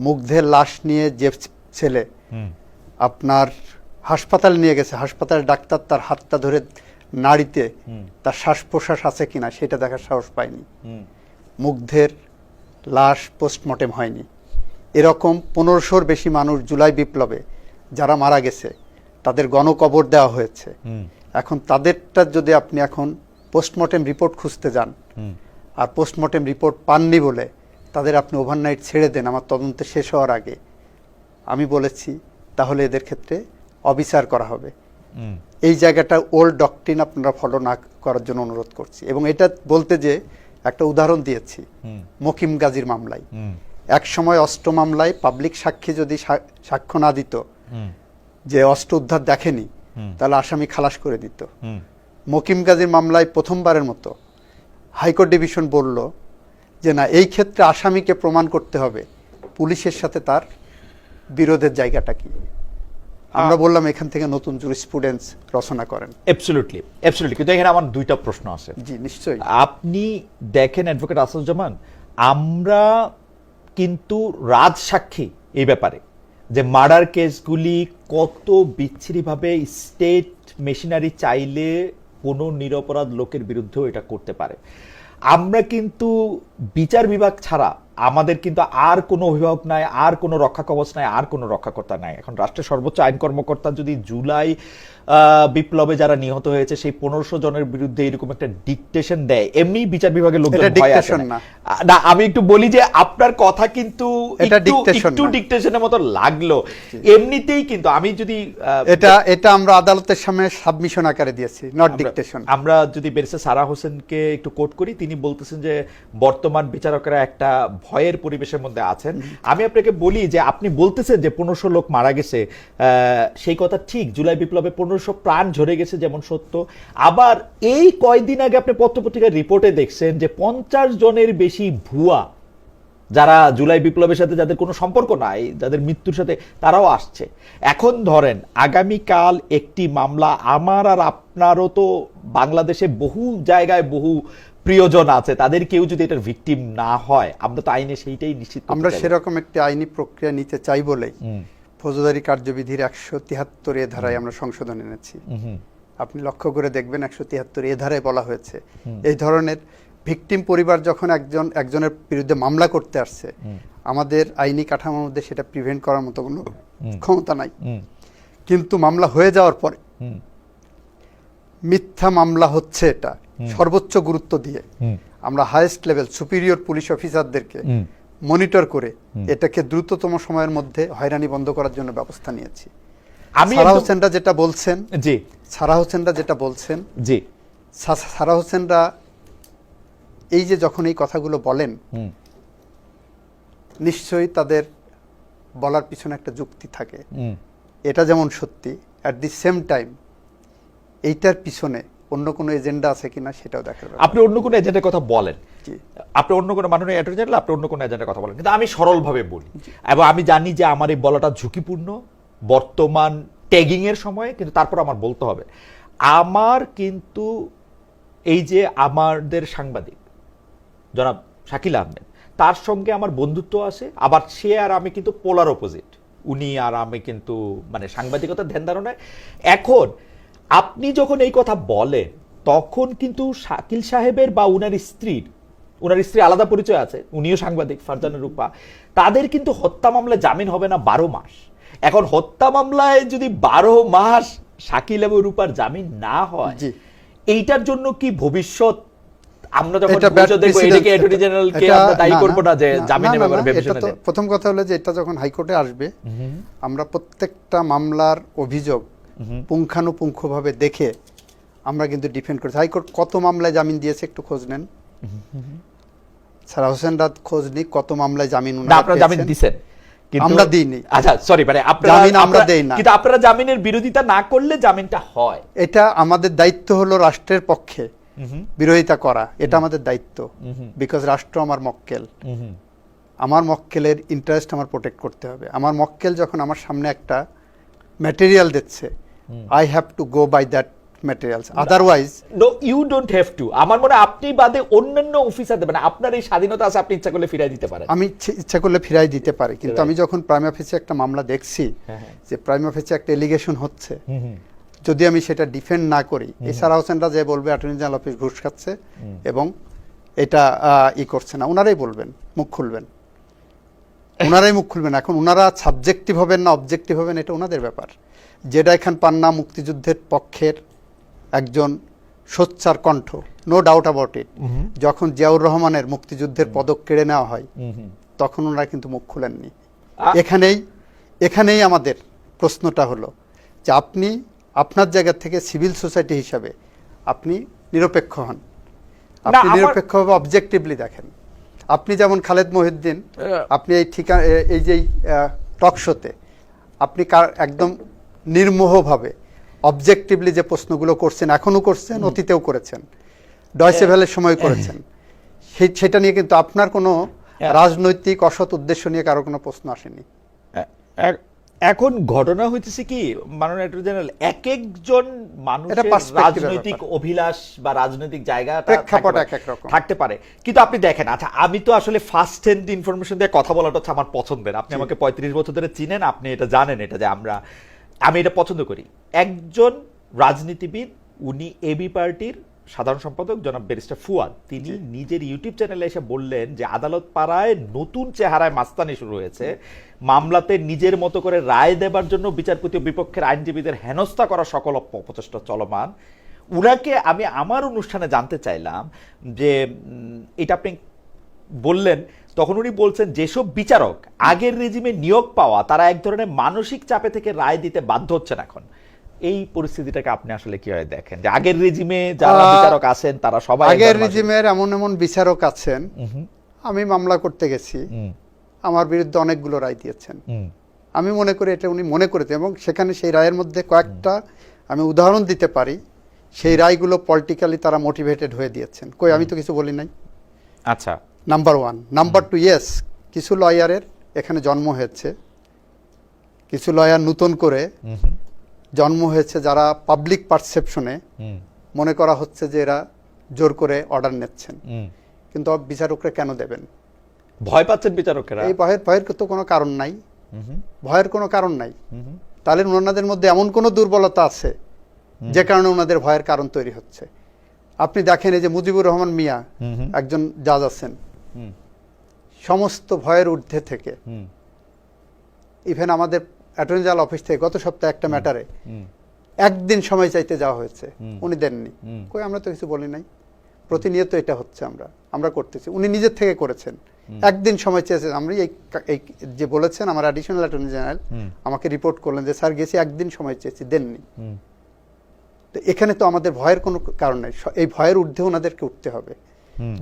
মুগ্ধের লাশ নিয়ে যে ছেলে আপনার হাসপাতালে নিয়ে গেছে, হাসপাতালে ডাক্তার তার হাতটা ধরে নাড়িতে তার শ্বাস প্রশ্বাস আছে কিনা সেটা দেখার সাহস পায়নি। মুগ্ধের লাশ পোস্টমর্টেম হয়নি। এরকম 1500-র বেশি মানুষ জুলাই বিপ্লবে যারা মারা গেছে তাদের গণকবর দেওয়া হয়েছে। এখন তাদেরটা যদি আপনি এখন পোস্টমর্টেম রিপোর্ট খুঁজতে যান আর পোস্টমর্টেম রিপোর্ট পাননি বলে তাদের আপনি ওভারনাইট ছেড়ে দেন আমার তদন্ত শেষ হওয়ার আগে, আমি বলেছি তাহলে এদের ক্ষেত্রে অবিচার করা হবে। এই জায়গাটা ওল্ড ডকট্রিন আপনারা ফলো না করার জন্য অনুরোধ করছি। এবং এটা বলতে যে একটা উদাহরণ দিয়েছি মকিম গাজীর মামলায়, এক সময় অস্ত্র মামলায় পাবলিক সাক্ষী যদি সাক্ষ্য না দিত যে অস্ত্র উদ্ধার দেখেনি, তাহলে আসামি খালাস করে দিত। মকিম গাজীর মামলায় প্রথমবারের মতো হাইকোর্ট ডিভিশন বলল যে না, এই ক্ষেত্রে আসামিকে প্রমাণ করতে হবে পুলিশের সাথে তার বিরোধের জায়গাটা কি। আমরা বললাম এখান থেকে নতুন জুরিসপ্রুডেন্স রচনা করেন। অ্যাবসলিউটলি, কিন্তু এখানে আমার দুইটা প্রশ্ন আছে। জি, নিশ্চয়ই। আপনি দেখেন অ্যাডভোকেট আসাদুজ্জামান, আমরা কিন্তু রাজসাক্ষী এই ব্যাপারে, যে মার্ডার কেসগুলি কত বিচ্ছিরিভাবে স্টেট মেশিনারি চাইলে কোনো নিরপরাধ লোকের বিরুদ্ধেও এটা করতে পারে। আমরা কিন্তু বিচার বিভাগ ছাড়া আমাদের কিন্তু আর কোনো অভিভাবক নাই, আর কোনো রক্ষা কবচ নাই, আর কোনো রক্ষাকর্তা নাই। এখন রাষ্ট্রের সর্বোচ্চ আইন কর্মকর্তা যদি জুলাই বিপ্লবে যারা নিহত হয়েছে সেই 1500 জনের বিরুদ্ধে এরকম একটা ডিকটেশন দেয়, এমনি বিচার বিভাগের লোকজন ভয় আছে না। আমি একটু বলি যে আপনার কথা কিন্তু একটু ডিকটেশনের মতো লাগলো। এমনিতেই কিন্তু আমি যদি এটা আমরা আদালতের সামনে সাবমিশন আকারে দিয়েছি, নট ডিকটেশন। আমরা যদি ব্যারিস্টার সারা হোসেনকে একটু কোট করি, তিনি বলতেছেন যে বর্তমান বিচারকরা একটা ভয়ের পরিবেশের মধ্যে আছেন। আমি আপনাকে বলি যে আপনি বলতেছেন যে 1500 লোক মারা গেছে, সেই কথা ঠিক। জুলাই বিপ্লবে 1500 প্রাণ ঝরে গেছে যেমন সত্য, আবার এই কয়েকদিন আগে আপনি পত্রপত্রিকার রিপোর্টে দেখছেন যে 50 জনের বেশি ভুয়া যারা জুলাই বিপ্লবের সাথে যাদের কোনো সম্পর্ক নাই, যাদের মৃত্যুর সাথে, তারাও আসছে। এখন ধরেন আগামীকাল একটি মামলা, আমার আর আপনারও তো বাংলাদেশে বহু জায়গায় বহু প্রিয়জন আছে, তাদের কেউ যদি এটার ভিকটিম না হয়, আমরা তো আইনে সেইটাই নিশ্চিত করতে আমরা চাইবো। সেরকম একটি আইনি প্রক্রিয়া নিতে চাই বলেই ফৌজদারি কার্যবিধির 173 এ ধারায় আমরা সংশোধন এনেছি। আপনি লক্ষ্য করে দেখবেন 173 এ ধারায় বলা হয়েছে এই ধরনের ভিকটিম পরিবার যখন একজনের বিরুদ্ধে মামলা করতে আসছে, আমাদের আইনি কাঠামোর মধ্যে সেটা প্রিভেন্ট করার মতো কোনো ক্ষমতা নাই। কিন্তু মামলা হয়ে যাওয়ার পরে মিথ্যা মামলা হচ্ছে এটা সর্বোচ্চ গুরুত্ব দিয়ে আমরা হাইয়েস্ট লেভেল সুপিরিয়র পুলিশ অফিসারদেরকে মনিটর করে এটাকে দ্রুততম সময়ের মধ্যে হয়রানি বন্ধ করার জন্য ব্যবস্থা নিয়েছি। সারা হোসেনরা যেটা বলছেন, জি সারা হোসেনরা যেটা বলছেন, জি সারা হোসেনরা এই যে যখন এই কথাগুলো বলেন, নিশ্চয়ই তাদের বলার পিছনে একটা যুক্তি থাকে। এটা যেমন সত্যি, অ্যাট দি সেম টাইম এইটার পিছনে অন্য কোনো এজেন্ডা আছে কিনা সেটাও দেখার ব্যাপার। আপনি অন্য কোনো এজেন্টের কথা বলেন, আপনি অন্য কোনো মাননীয় অ্যাটর্নি জেনারেল, আপনি অন্য কোনো এজেন্টের কথা বলেন, কিন্তু আমি সরলভাবে বলি এবং আমি জানি যে আমার এই বলাটা ঝুঁকিপূর্ণ বর্তমান ট্যাগিং এর সময়, কিন্তু তারপর আমার বলতে হবে। আমার কিন্তু এই যে আমাদের সাংবাদিক জনাব শাকিল আহমেদ, তার সঙ্গে আমার বন্ধুত্ব আছে, আবার সে আর আমি কিন্তু পোলার অপোজিট। উনি আর আমি কিন্তু মানে সাংবাদিকতার ধ্যান ধারণায়। এখন আপনি যখন এই কথা বলেন, তখন কিন্তু শাকিল সাহেবের বা উনার স্ত্রী আলাদা পরিচয় আছে, উনিও সাংবাদিক, ফারজানা রূপা, তাদের কিন্তু হত্যা মামলায় জামিন হবে না 12 মাস। এখন হত্যা মামলায় যদি 12 মাস শাকিল এবং রূপার জামিন না হয়, এইটার জন্য কি ভবিষ্যৎ আমরা যখন দেখব এটাকে অ্যাটর্নি জেনারেলকে আমরা দায়ী করব না যে জামিনের ব্যাপারে ভেবেছেন? প্রথম কথা হলো যে এটা যখন হাইকোর্টে আসবে, আমরা প্রত্যেকটা মামলার অভিযোগ পুঙ্খানুপুঙ্খভাবে দেখে আমরা কিন্তু ডিফেন্ড করেছি। হাইকোর্ট কত মামলায় জামিন দিয়েছে একটু খোঁজ নেন। সারা হোসেন রাত খোঁজ নিক কত মামলায় জামিন আপনারা জামিন দিয়েছেন, আমরা দিইনি। আচ্ছা সরি, মানে আমরা দেই না, কিন্তু আপনারা জামিনের বিরোধিতা না করলে জামিনটা হয়। এটা আমাদের দায়িত্ব হলো রাষ্ট্রের পক্ষে বিরোধিতা করা, এটা আমাদের দায়িত্ব। বিকজ রাষ্ট্র আমার মক্কেল, আমার মক্কেলের ইন্টারেস্ট আমার প্রোটেক্ট করতে হবে। আমার মক্কেল যখন আমার সামনে একটা ম্যাটেরিয়াল দিচ্ছে, I have to go by that materials, otherwise no you don't have to. আমার মনে হয় আপনি বাদে অন্যান্য অফিসার দেবেন, আপনার এই স্বাধীনতা আছে, আপনি ইচ্ছা করলে ফিরাই দিতে পারেন। আমি ইচ্ছা করলে ফিরাই দিতে পারি, কিন্তু আমি যখন প্রাইম অফিসে একটা মামলা দেখছি যে প্রাইম অফিসে একটা এলিগেশন হচ্ছে, যদি আমি সেটা ডিফেন্ড না করি, এই সারা হোসেনরা যে বলবে অ্যাটর্নি জেনারেল অফিস ঘুষ খাচ্ছে এবং এটা করছে না, ওনারাই বলবেন, মুখ খুলবেন, ওনারাই মুখ খুলবেন। এখন ওনারা সাবজেক্টিভ হবেন না অবজেক্টিভ হবেন, এটা ওনাদের ব্যাপার। যেটা এখান পান্না মুক্তিযুদ্ধের পক্ষের একজন সোচ্চার কণ্ঠ, নো ডাউট অ্যাবাউট ইট। যখন জিয়াউর রহমানের মুক্তিযুদ্ধের পদক কেড়ে নেওয়া হয়, তখন ওনারা কিন্তু মুখ খুলেননি। এখানেই আমাদের প্রশ্নটা হলো যে আপনি আপনার জায়গা থেকে সিভিল সোসাইটি হিসাবে আপনি নিরপেক্ষ হন, আপনি নিরপেক্ষভাবে অবজেক্টিভলি দেখেন। আপনি যেমন খালেদ মহিউদ্দিন, আপনি এই যে টক শোতে আপনি একদম নির্মোহভাবে অবজেক্টিভলি যে প্রশ্নগুলো করছেন, এখনো করছেন, অতীতেও করেছেন, ডয়চে ভেলের সময় করেছেন, সেটা নিয়ে কিন্তু আপনার কোনো রাজনৈতিক অসৎ উদ্দেশ্য নিয়ে কারো কোনো প্রশ্ন আসেনি। এখন ঘটনা হইতেছে কি মাননীয় অ্যাটর্নি জেনারেল, এক একজন মানুষের রাজনৈতিক অভিলাষ বা রাজনৈতিক জায়গা থাকতে পারে, কিন্তু আপনি দেখেন, আচ্ছা আমি তো আসলে ফার্স্ট হ্যান্ড ইনফরমেশন দিয়ে কথা বলাটা হচ্ছে আমার পছন্দের। আপনি আমাকে 35 বছর ধরে চিনেন, আপনি এটা জানেন, এটা যে আমি এটা পছন্দ করি। একজন রাজনীতিবিদ, উনি এবি পার্টির সাধারণ সম্পাদক জনাব ব্যারিস্টার ফুয়াদ, তিনি নিজের ইউটিউব চ্যানেলে এসে বললেন যে আদালত পাড়ায় নতুন চেহারায় মাস্তানি শুরু হয়েছে, মামলাতে নিজের মতো করে রায় দেবার জন্য বিচারপতি ও বিপক্ষের আইনজীবীদের হেনস্থা করা সকল অপচেষ্টা চলমান। উনাকে আমি আমার অনুষ্ঠানে জানতে চাইলাম যে এটা আপনি বললেন, তখন উনি বলছেন যেসব বিচারক আগের রেজিমে নিয়োগ পাওয়া, তারা এক ধরনের মানসিক চাপে থেকে রায় দিতে বাধ্য হচ্ছেন এখন। এই পরিস্থিতিটাকে আপনি আসলে কিভাবে দেখেন, যে আগের রেজিমে যারা বিচারক আছেন তারা সবাই, আগের রেজিমের এমন বিচারক আছেন, আমি মামলা করতে গেছি, আমার বিরুদ্ধে অনেকগুলো রায় দিয়েছেন, আমি মনে করি এটা উনি মনে করেছেন, এবং সেখানে সেই রায়ের মধ্যে কয়েকটা আমি উদাহরণ দিতে পারি, সেই রায়গুলো পলিটিক্যালি তারা মোটিভেটেড হয়ে দিয়েছেন। আমি তো কিছু বলি নাই। আচ্ছা, number one. Number two, yes, কিছু লয়ারের এখানে জন্ম হয়েছে, কিছু লয়ার নতুন করে জন্ম হয়েছে যারা পাবলিক পারসেপশনে মনে করা হচ্ছে যে এরা জোর করে অর্ডার নিচ্ছেন, কিন্তু বিচারকরা কেন দেবেন? ভয় পাচ্ছেন বিচারকেরা? এই ভয়ের তো কোনো কারণ নাই, ভয়ের কোনো কারণ নাই। তাহলে ওনাদের মধ্যে এমন কোনো দুর্বলতা আছে যে কারণে ওনাদের ভয়ের কারণ তৈরি হচ্ছে। আপনি দেখেন এই যে মুজিবুর রহমান মিয়া একজন জাজ আছেন, সমস্ত ভয়ের ঊর্ধ্বে থেকে ইভেন আমাদের অ্যাটর্নি জেনারেল অফিস থেকে গত সপ্তাহে একটা ম্যাটারে একদিন সময় চাইতে যাওয়া হয়েছে, উনি দেননি। কই আমরা তো কিছু বলি নাই, প্রতিনিয়ত এটা হচ্ছে, আমরা করতেছি। উনি নিজের থেকে করেছেন, একদিন সময় চেয়েছেন। আমরা এই যে বলেছেন আমার অ্যাডিশনাল অ্যাটর্নি জেনারেল আমাকে রিপোর্ট করলেন যে স্যার গেছি একদিন সময় চেয়েছি, দেননি। তো এখানে তো আমাদের ভয়ের কোনো কারণ নেই, এই ভয়ের ঊর্ধ্বে ওনাদেরকে উঠতে হবে।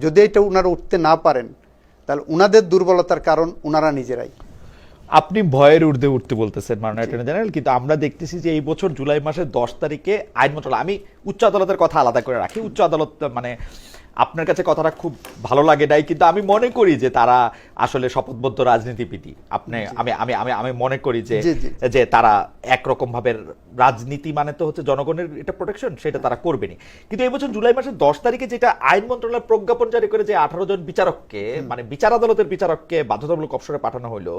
যদি এটা ওনারা উঠতে না পারেন তাহলে ওনাদের দুর্বলতার কারণ ওনারা নিজেরাই। আপনি ভয়ের ঊর্ধ্বে উঠতে বলতেছেন মাননীয় অ্যাটর্নি জেনারেল, কিন্তু আমরা দেখতেছি যে এই বছর জুলাই মাসের 10 তারিখে আইন মন্ত্রণালয়, আমি উচ্চ আদালতের কথা আলাদা করে রাখি, উচ্চ আদালত মানে আপনার কাছে কথাটা খুব ভালো লাগে নাই, কিন্তু আমি মনে করি যে তারা আসলে শপথবদ্ধ রাজনীতিবিদ। আমি মনে করি যে তারা একরকম ভাবে রাজনীতি মানে তো হচ্ছে জনগণের এটা প্রোটেকশন, সেটা তারা করবেনি। কিন্তু এই বছর জুলাই মাসের 10 তারিখে যেটা আইন মন্ত্রণালয় প্রজ্ঞাপন জারি করে যে 18 জন বিচারককে মানে বিচার আদালতের বিচারককে বাধ্যতামূলক অবসরে পাঠানো হলো,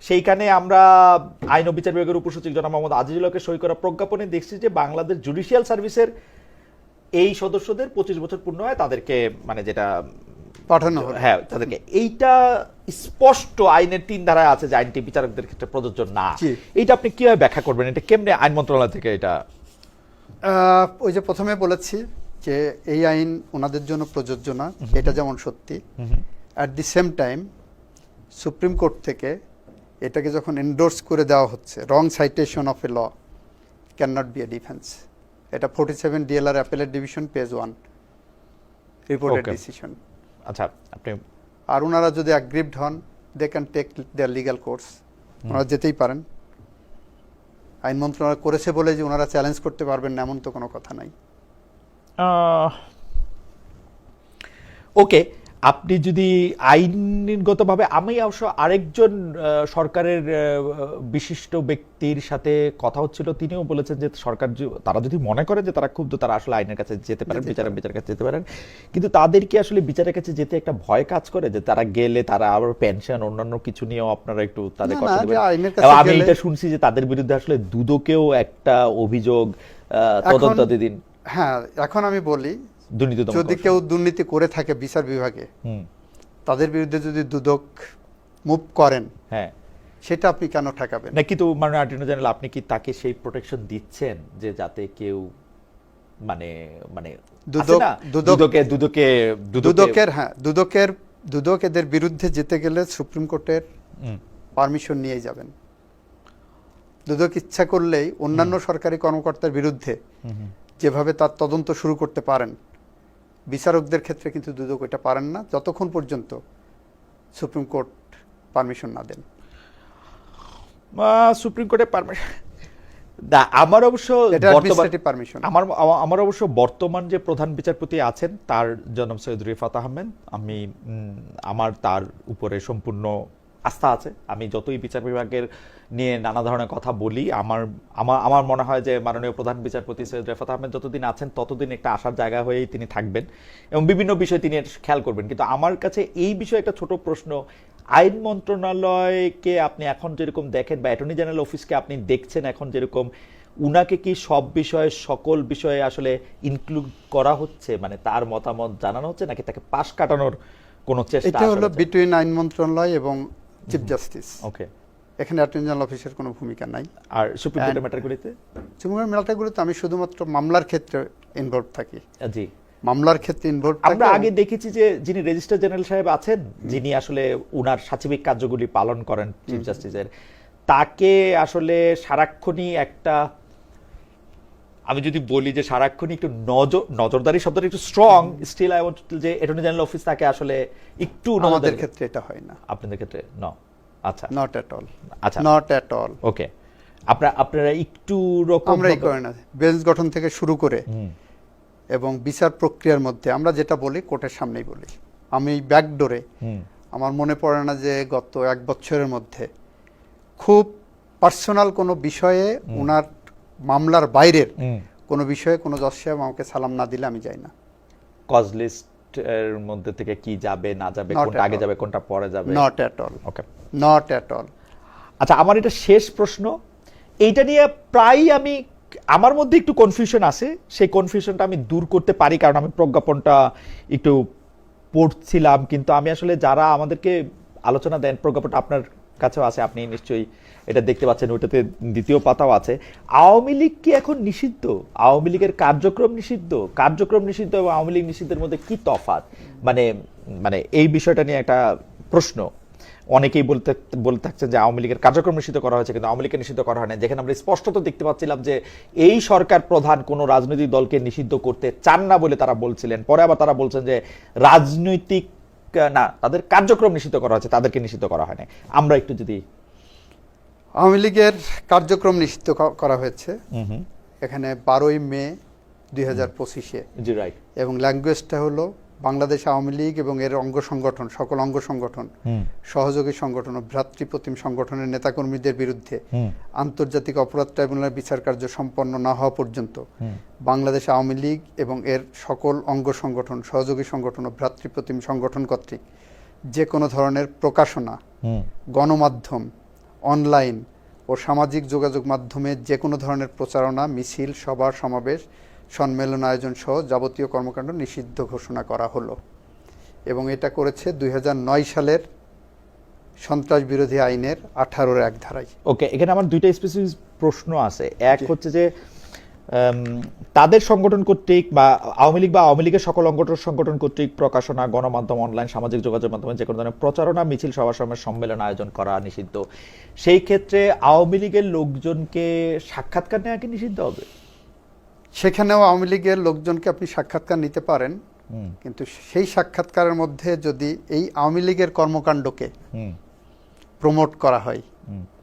সেইখানে আমরা আইন ও বিচার বিভাগের উপসচিব জনাব মোহাম্মদ আজিজুল হকের সই করা প্রজ্ঞাপনে দেখছি যে বাংলাদেশ জুডিশিয়াল সার্ভিসের এই সদস্যদের 25 বছর পূর্ণ হয় তাদেরকে মানে যেটা পাঠানো হবে, হ্যাঁ তাদেরকে, এইটা স্পষ্ট আইনের 3 ধারায় আছে যে আইনটি বিচারকদের ক্ষেত্রে প্রযোজ্য না। এইটা আপনি কিভাবে ব্যাখ্যা করবেন? এটা কেমনে আইন মন্ত্রণালয় থেকে এটা? ওই যে প্রথমে বলেছি যে এই আইন ওনাদের জন্য প্রযোজ্য না, এটা যেমন সত্যি। At the same time supreme court থেকে এটাকে যখন এন্ডোর্স করে দেওয়া হচ্ছে, wrong citation of a law can not be a defence. এটা 47 DLR appellate division page 1 reported decision. আচ্ছা, আপনি আর ওনারা যদি অ্যাগ্রিভড হন they can take their legal course, ওনারা যেতেই পারেন। আইন মন্ত্রণালয় করেছে বলে যে ওনারা চ্যালেঞ্জ করতে পারবেন না এমন তো কোনো কথা নাই। ওকে, আপনি যদি আইনগতভাবে, আমি অবশ্য আরেকজন সরকারের বিশিষ্ট ব্যক্তির সাথে কথা হচ্ছিল, তিনিও বলেছেন যে সরকার তারা যদি মনে করে যে তারা ক্ষুব্ধ, তারা আসলে আইনের কাছে যেতে পারেন, বিচারের কাছে যেতে পারেন, কিন্তু তাদেরকে আসলে বিচারের কাছে যেতে একটা ভয় কাজ করে যে তারা গেলে তারা আবার পেনশন অন্যান্য কিছু নিয়েও আপনারা একটু তাদের কথা দেবেন। আমি এটা শুনছি যে তাদের বিরুদ্ধে আসলে দুদকেও একটা অভিযোগ তদন্তাধীন। হ্যাঁ, এখন আমি বলি যদি কেউ দুর্নীতি করে থাকে বিচার বিভাগে, তাদের বিরুদ্ধে যদি দুদক মুভ করেন, হ্যাঁ, সেটা আপনি কেন ঠেকাবেন না? কিন্তু মাননীয় অ্যাটর্নি জেনারেল, আপনি কি তাকে সেই প্রোটেকশন দিচ্ছেন যে যাতে কেউ মানে মানে দুদক এদের বিরুদ্ধে যেতে গেলে সুপ্রিম কোর্টের পারমিশন নিয়েই যাবেন। দুদক ইচ্ছা করলেই অন্যান্য সরকারি কর্মকর্তার বিরুদ্ধে যেভাবে তার তদন্ত শুরু করতে পারেন, বিচারকদের ক্ষেত্রে কিন্তু দুদক এটা পারেন না যতক্ষণ পর্যন্ত সুপ্রিম কোর্ট পারমিশন না দেন। সুপ্রিম কোর্টের পারমিশন আমার অবশ্য বর্তমান যে প্রধান বিচারপতি আছেন তার জনাব সৈয়দ রিফাত আহমেদ, আমার তার উপরে সম্পূর্ণ আস্থা আছে। আমি যতই বিচার বিভাগের নিয়ে নানা ধরনের কথা বলি, আমার মনে হয় যে মাননীয় প্রধান বিচারপতি সৈয়দ রিফাত আহমেদ যতদিন আছেন ততদিন একটা আশার জায়গা হয়েই তিনি থাকবেন এবং বিভিন্ন বিষয় তিনি খেয়াল করবেন। কিন্তু আমার কাছে এই বিষয়ে একটা ছোট প্রশ্ন, আইন মন্ত্রণালয়কে আপনি এখন যেরকম দেখেন বা অ্যাটর্নি জেনারেল অফিসকে আপনি দেখছেন এখন যেরকম, উনাকে কি সব বিষয়ে সকল বিষয়ে আসলে ইনক্লুড করা হচ্ছে, মানে তার মতামত জানানো হচ্ছে, নাকি তাকে পাশ কাটানোর কোনো চেষ্টা? এটা হলো বিটুইন আইন মন্ত্রণালয় এবং চিফ জাস্টিস। ওকে, এখানে অ্যাটর্নি জেনারেল অফিসের কোনো ভূমিকা নাই। আর সুপ্রিম কোর্টের ম্যাটারগুলিতে? সুপ্রিম কোর্টের ম্যাটারগুলিতে আমি শুধুমাত্র মামলার ক্ষেত্রে ইনভলভ থাকি। জি, মামলার ক্ষেত্রে ইনভলভ থাকি। আমরা আগে দেখেছি যে যিনি রেজিস্ট্রার জেনারেল সাহেব আছেন, যিনি আসলে উনার সাচিবিক কার্যগুলি পালন করেন চিফ জাস্টিসের, তাকে আসলে সারাক্ষণই একটা, আমি যদি বলি যে সারাক্ষণই একটু নজরদারি শব্দটা একটু স্ট্রং, স্টিল আই ওয়ান্ট যে অ্যাটর্নি জেনারেল অফিস তাকে আসলে একটু, আমাদের ক্ষেত্রে এটা হয় না। আপনাদের ক্ষেত্রে না? আচ্ছা, নট এট অল। আচ্ছা, নট এট অল। ওকে, আপনারা একটু রকম আমরাই করি না। বেঞ্চ গঠন থেকে শুরু করে এবং বিচার প্রক্রিয়ার মধ্যে আমরা যেটা বলি কোর্টের সামনেই বলি। আমি ব্যাকডোরে আমার মনে পড়ে না যে গত 1 বছরের মধ্যে খুব পার্সোনাল কোনো বিষয়ে ওনার মামলার বাইরের কোনো বিষয়ে কোনো জজ সাহেব আমাকে সালাম না দিলে আমি যাই না। কজ লিস্ট এর মধ্যে থেকে কি যাবে না যাবে, Not কোনটা at আগে all. যাবে কোনটা পরে যাবে? Not at all, okay. Not at all. আচ্ছা, আমার এটা শেষ প্রশ্ন। এইটা নিয়ে প্রায় আমার মধ্যে একটু কনফিউশন আছে, সেই কনফিউশনটা আমি দূর করতে পারি কারণ আমি প্রজ্ঞাপনটা একটু পড়ছিলাম, কিন্তু আমি আসলে যারা আমাদেরকে আলোচনা দেন, প্রজ্ঞাপনটা আপনার কাছেও আছে, আপনি নিশ্চয়ই এটা দেখতে পাচ্ছেন, ওইটাতে দ্বিতীয় পাতাও আছে। আওয়ামী লীগ কি এখন নিষিদ্ধ? আওয়ামী লীগের কার্যক্রম নিষিদ্ধ? কার্যক্রম নিষিদ্ধ এবং আওয়ামী লীগ নিষিদ্ধের মধ্যে কি তফাৎ? মানে মানে এই বিষয়টা নিয়ে একটা প্রশ্ন। অনেকেই বলতে থাকছেন যে আওয়ামী লীগের কার্যক্রম নিষিদ্ধ করা হয়েছে, কিন্তু আওয়ামী লীগকে নিষিদ্ধ করা হয় না, যেখানে আমরা স্পষ্টত দেখতে পাচ্ছিলাম যে এই সরকার প্রধান কোনো রাজনৈতিক দলকে নিষিদ্ধ করতে চান না বলে তারা বলছিলেন। পরে আবার তারা বলছেন যে রাজনৈতিক না, তাদের কার্যক্রম নিষিদ্ধ করা হয়েছে, তাদেরকে নিষিদ্ধ করা হয় না। আমরা একটু যদি আওয়ামী লীগের কার্যক্রম নিষিদ্ধ করা হয়েছে এখানে 12ই মে 2025-এ, জি রাইট। এবং ল্যাঙ্গুয়েজটা হলো বাংলাদেশ আওয়ামী লীগ এবং এর অঙ্গ সংগঠন, সকল অঙ্গ সংগঠন, সহযোগী সংগঠন ও ভ্রাতৃপ্রতিম সংগঠনের নেতাকর্মীদের বিরুদ্ধে আন্তর্জাতিক অপরাধ ট্রাইব্যুনালের বিচার কার্য সম্পন্ন না হওয়া পর্যন্ত বাংলাদেশ আওয়ামী লীগ এবং এর সকল অঙ্গ সংগঠন, সহযোগী সংগঠন ও ভ্রাতৃপ্রতিম সংগঠন কর্তৃক যে কোনো ধরনের প্রকাশনা, গণমাধ্যম, অনলাইন ও সামাজিক যোগাযোগ মাধ্যমে যে কোনো ধরনের প্রচারণা, মিছিল, সভা, সমাবেশ, সম্মেলন আয়োজন সহ যাবতীয় কর্মকাণ্ড নিষিদ্ধ ঘোষণা করা হলো। এবং এটা করেছে 2009 সালের সন্ত্রাস বিরোধী আইনের 18-র 1 ধারায়। ওকে, এখানে আমার দুইটা স্পেসিফিক প্রশ্ন আছে। এক হচ্ছে যে তাদের সংগঠন কর্তৃক বা আওয়ামী লীগ বা আওয়ামী লীগের সকল সংগঠন কর্তৃক প্রকাশনা, গণমাধ্যম, অনলাইন, সামাজিক যোগাযোগ মাধ্যমে যে কোনো ধরনের প্রচারণা, মিছিল, সভা সমাবেশ, সম্মেলন আয়োজন করা নিষিদ্ধ। সেই ক্ষেত্রে আওয়ামী লীগের লোকজনকে সাক্ষাৎকার নেওয়া কি নিষিদ্ধ হবে? সেখানেও আওয়ামী লীগের লোকজনকে আপনি সাক্ষাৎকার নিতে পারেন, কিন্তু সেই সাক্ষাৎকারের মধ্যে যদি এই আওয়ামী লীগের কর্মকাণ্ডকে প্রমোট করা হয়,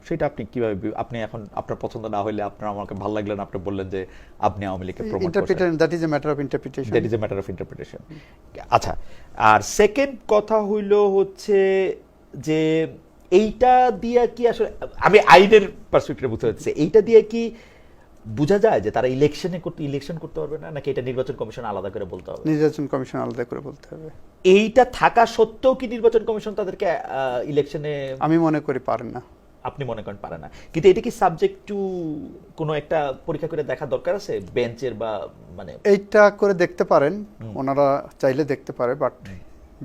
সেটা আপনি কিভাবে, আপনি এখন আপনার পছন্দ না হলে, আপনার আমাকে ভালো লাগলো না, আপনি বললেন যে আপনি আওয়ামী লীগকে প্রমোট করছেন, that is a matter of interpretation. That is a matter of interpretation. আচ্ছা, আর সেকেন্ড কথা হচ্ছে যে এইটা দিয়ে কি আসলে, আমি আইনের পার্সপেক্টিভে বুঝতে পারছি, এইটা দিয়ে কি বোঝা যায় যে তারা ইলেকশন করতে পারবে না, নাকি এটা নির্বাচন কমিশন আলাদা করে বলতে হবে? নির্বাচন কমিশন আলাদা করে বলতে হবে। এইটা থাকা সত্ত্বেও কি নির্বাচন কমিশন তাদেরকে ইলেকশনে, আমি মনে করি পারেন না। আপনি মনে করেন পারে না, কিন্তু এটা কি সাবজেক্ট টু কোনো একটা পরীক্ষা করে দেখা দরকার আছে বেঞ্চের, বা মানে এইটা করে দেখতে পারেন, ওনারা চাইলে দেখতে পারে, বাট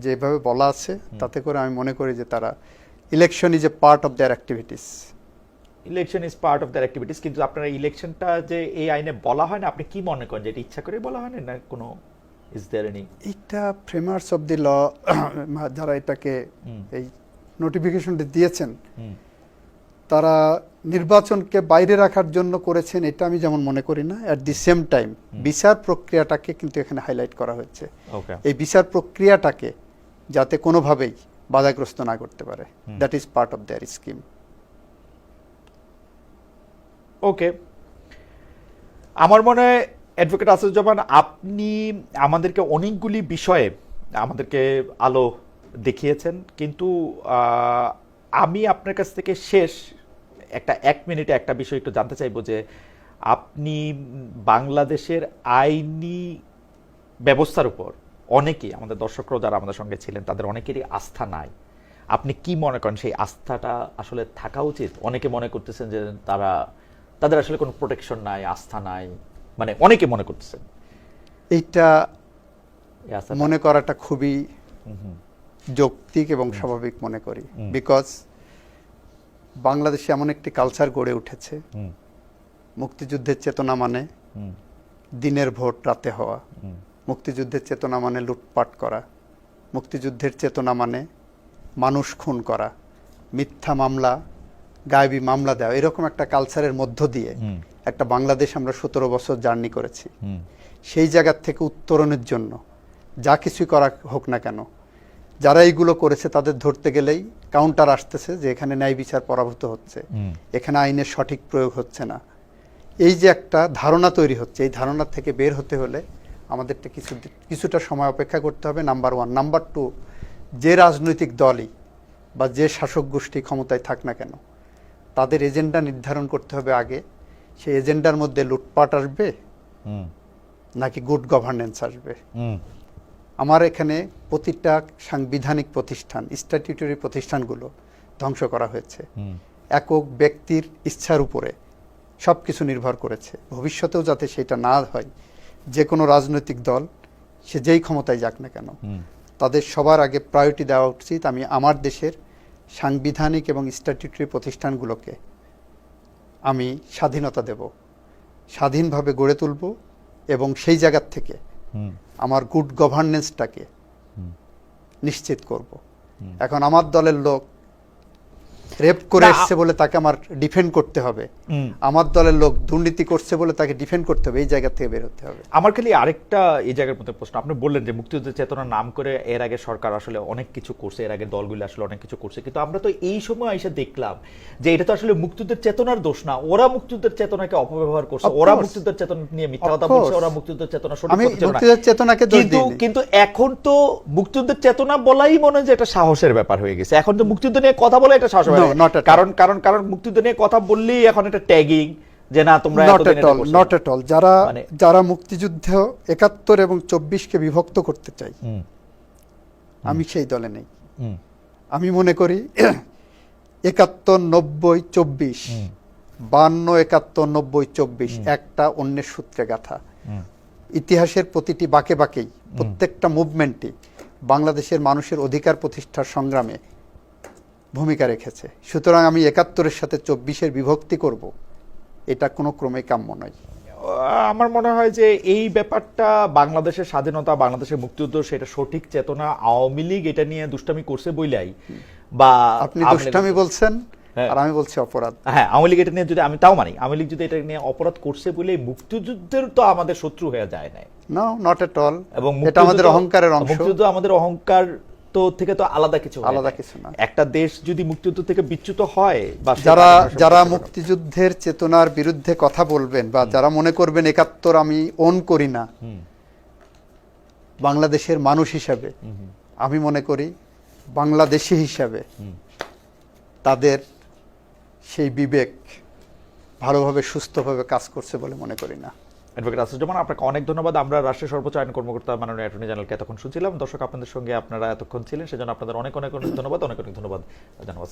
যেভাবে বলা আছে তাতে করে আমি মনে করি যে তারা election is a part of their activities. Election is part of their activities, কিন্তু আপনারা ইলেকশনটা যে এই আইনে বলা হয় না, আপনি কি মনে করেন যে এটা ইচ্ছা করে বলা হয় না কোনো, ইজ দেয়ার এনি? এটা ফ্রেমার্স অফ দি ল যারা এটাকে এই নোটিফিকেশনটা দিয়েছেন তারা নির্বাচনকে বাইরে রাখার জন্য করেছেন, এটা আমি যেমন মনে করি না। অ্যাট দি সেম টাইম বিচার প্রক্রিয়াটাকে কিন্তু এখানে হাইলাইট করা হয়েছে, এই বিচার প্রক্রিয়াটাকে যাতে কোনোভাবেই বাধাগ্রস্ত না করতে পারে, that is part of their scheme. Okay, আমার মনে হয় অ্যাডভোকেট আসাদুজ্জামান, আপনি আমাদেরকে অনেকগুলি বিষয়ে আমাদেরকে আলো দেখিয়েছেন, কিন্তু আমি আপনার কাছ থেকে শেষ এক মিনিটে একটা বিষয় একটু জানতে চাইবো যে আপনি বাংলাদেশের আইনি ব্যবস্থার উপর অনেকেই, আমাদের দর্শকরাও যারা আমাদের সঙ্গে ছিলেন তাদের অনেকেরই আস্থা নাই। আপনি কি মনে করেন সেই আস্থাটা আসলে থাকা উচিত? অনেকে মনে করতেছেন যে তাদের আসলে কোনো প্রোটেকশন নাই, আস্থা নাই, মানে অনেকে মনে করতেছেন। এইটা মনে করাটা খুবই যৌক্তিক এবং স্বাভাবিক মনে করি, বিকজ বাংলাদেশে এমন একটি কালচার গড়ে উঠেছে, মুক্তিযুদ্ধের চেতনা মানে দিনের ভোট রাতে হওয়া, মুক্তিযুদ্ধের চেতনা মানে লুটপাট করা, মুক্তিযুদ্ধের চেতনা মানে মানুষ খুন করা, মিথ্যা মামলা, গায়েবী মামলা দেওয়া, এরকম একটা কালচারের মধ্য দিয়ে একটা বাংলাদেশ আমরা 17 বছর জার্নি করেছি। সেই জায়গার থেকে উত্তরণের জন্য যা কিছুই করা হোক না কেন, যারা এইগুলো করেছে তাদের ধরতে গেলেই কাউন্টার আসতেছে যে এখানে ন্যায় বিচার পরাভূত হচ্ছে, এখানে আইনের সঠিক প্রয়োগ হচ্ছে না। এই যে একটা ধারণা তৈরি হচ্ছে, এই ধারণা থেকে বের হতে হলে আমাদেরকে কিছুটা সময় অপেক্ষা করতে হবে, নাম্বার 1। নাম্বার 2, যে রাজনৈতিক দলই বা যে শাসক গোষ্ঠী ক্ষমতায় থাক না কেন, তাদের এজেন্ডা নির্ধারণ করতে হবে আগে। সেই এজেন্ডার মধ্যে লুটপাট আসবে হুম, নাকি গুড গভর্নেন্স আসবে। হুম, আমার এখানে প্রতিটা সাংবিধানিক প্রতিষ্ঠান, স্ট্যাটিউটরি প্রতিষ্ঠানগুলো ধ্বংস করা হয়েছে। হুম, একক ব্যক্তির ইচ্ছার উপরে সব কিছু নির্ভর করেছে। ভবিষ্যতেও যাতে সেটা না হয়, যে কোনো রাজনৈতিক দল সে যেই ক্ষমতায় যাক না কেন, হুম, তাদের সবার আগে প্রায়োরিটি দেওয়া উচিত আমি আমার দেশের সাংবিধানিক এবং স্ট্যাটিউটরি প্রতিষ্ঠানগুলোকে আমি স্বাধীনতা দেব, স্বাধীনভাবে গড়ে তুলব এবং সেই জায়গার থেকে হুম, আমার গুড গভর্নেন্সটাকে হুম। নিশ্চিত করব। এখন আমার দলের লোক রেপ করে না, এসছে বলে তাকে আমার ডিফেন্ড করতে হবে, হুম। আমার দলের লোক দুর্নীতি করছে বলে তাকে ডিফেন্ড করতে হবে, এই জায়গা থেকে বের হতে হবে। আমার খালি আরেকটা এই জায়গার মধ্যে প্রশ্ন, আপনি বললেন যে মুক্তিযুদ্ধের চেতনার নাম করে এর আগে সরকার আসলে অনেক কিছু করছে, এর আগে দলগুলো আসলে অনেক কিছু করছে, কিন্তু আমরা তো এই সময় এসে দেখলাম যে এটা তো আসলে মুক্তিযুদ্ধের চেতনার দোষ না, ওরা মুক্তিযুদ্ধের চেতনাকে অপব্যবহার করছে, Of ওরা course. মুক্তিযুদ্ধের চেতনা নিয়ে মিথ্যা Of কথা বলছে, course. ওরা মুক্তিযুদ্ধের চেতনা সঠিক আমি কথা ছিল না। মুক্তিযুদ্ধের চেতনাকে দোষ কিন্তু দিইনি। কিন্তু এখন তো মুক্তিযুদ্ধের চেতনা বলাই মনে হয় যে এটা সাহসের ব্যাপার হয়ে গেছে, এখন তো মুক্তিযুদ্ধ নিয়ে কথা বলে এটা সাহস No, ব্যাপার। not at all. কারণ কারণ কারণ মুক্তিযুদ্ধ নিয়ে কথা বললেই এখন এটা ট্যাগিং, যে না তোমরা নট এতদিন এট এটা অল, করছো। Not at all. যারা মানে- যারা মুক্তিযুদ্ধ ৭১ এবং ২৪কে বিভক্ত করতে চাই, হুম, আমি সেই দলে নেই। হুম, আমি মনে করি ৭১, ৯০, ২৪, হুম, ৫২, ৭১, ৯০, ২৪ একটা অন্যের সূত্রে গাথা। হুম, ইতিহাসের প্রতিটি বাঁকে বাঁকেই প্রত্যেকটা মুভমেন্টে বাংলাদেশের মানুষের অধিকার প্রতিষ্ঠার সংগ্রামে ভূমিকা রেখেছে। সুতরাং আমি ৭১-এর সাথে ২৪-এর বিভক্তি করব, এটা কোনো ক্রমে কাম্য নয়। আমার মনে হয় যে এই ব্যাপারটা বাংলাদেশের স্বাধীনতা, বাংলাদেশের মুক্তিযুদ্ধ, সেটা সঠিক চেতনা আওয়ামী লীগ এটা নিয়ে দুষ্টামি করছে বইলাই, বা আপনি আওয়ামী লীগ- দুষ্টামি বলছেন হ্যাঁ। আর আমি বলছি অপরাধ। হ্যাঁ, আওয়ামী লীগ এটা নিয়ে যদি আমি তাও মানি, আওয়ামী লীগ যদি এটা নিয়ে অপরাধ করছে বলে মুক্তিযুদ্ধের তো আমাদের শত্রু হয়ে যায় নাই, নো, নট এট অল। এবং এটা আমাদের অহংকারের অংশ। মুক্তিযুদ্ধ আমাদের অহংকার তো থেকে তো আলাদা কিছু হয় আলাদা নাই। কিছু না। একটা দেশ যদি মুক্তিযুদ্ধ থেকে বিচ্যুত হয়, বা সে যারা বাংলাদেশের যারা মুক্তিযুদ্ধ- মুক্তিযুদ্ধের চেতনার বিরুদ্ধে কথা বলবেন বা যারা মনে করবেন ৭১ আমি ওন করি না, হুম, বাংলাদেশের মানুষ হিসাবে আমি মনে করি বাংলাদেশি হিসাবে তাদের সেই বিবেক ভালোভাবে সুস্থভাবে কাজ করছে বলে মনে করি না। অ্যাডভোকেট আসিফুজ্জামান, আপনাকে অনেক ধন্যবাদ। আমরা রাষ্ট্রের সর্বোচ্চ আইন কর্মকর্তা মাননীয় অ্যাটর্নি জেনারেলকে এতক্ষণ শুনছিলাম। দর্শক আপনাদের সঙ্গে আপনারা এতক্ষণ ছিলেন, সেজন্য আপনাদের অনেক অনেক অনেক ধন্যবাদ, অনেক অনেক ধন্যবাদ জানাবো।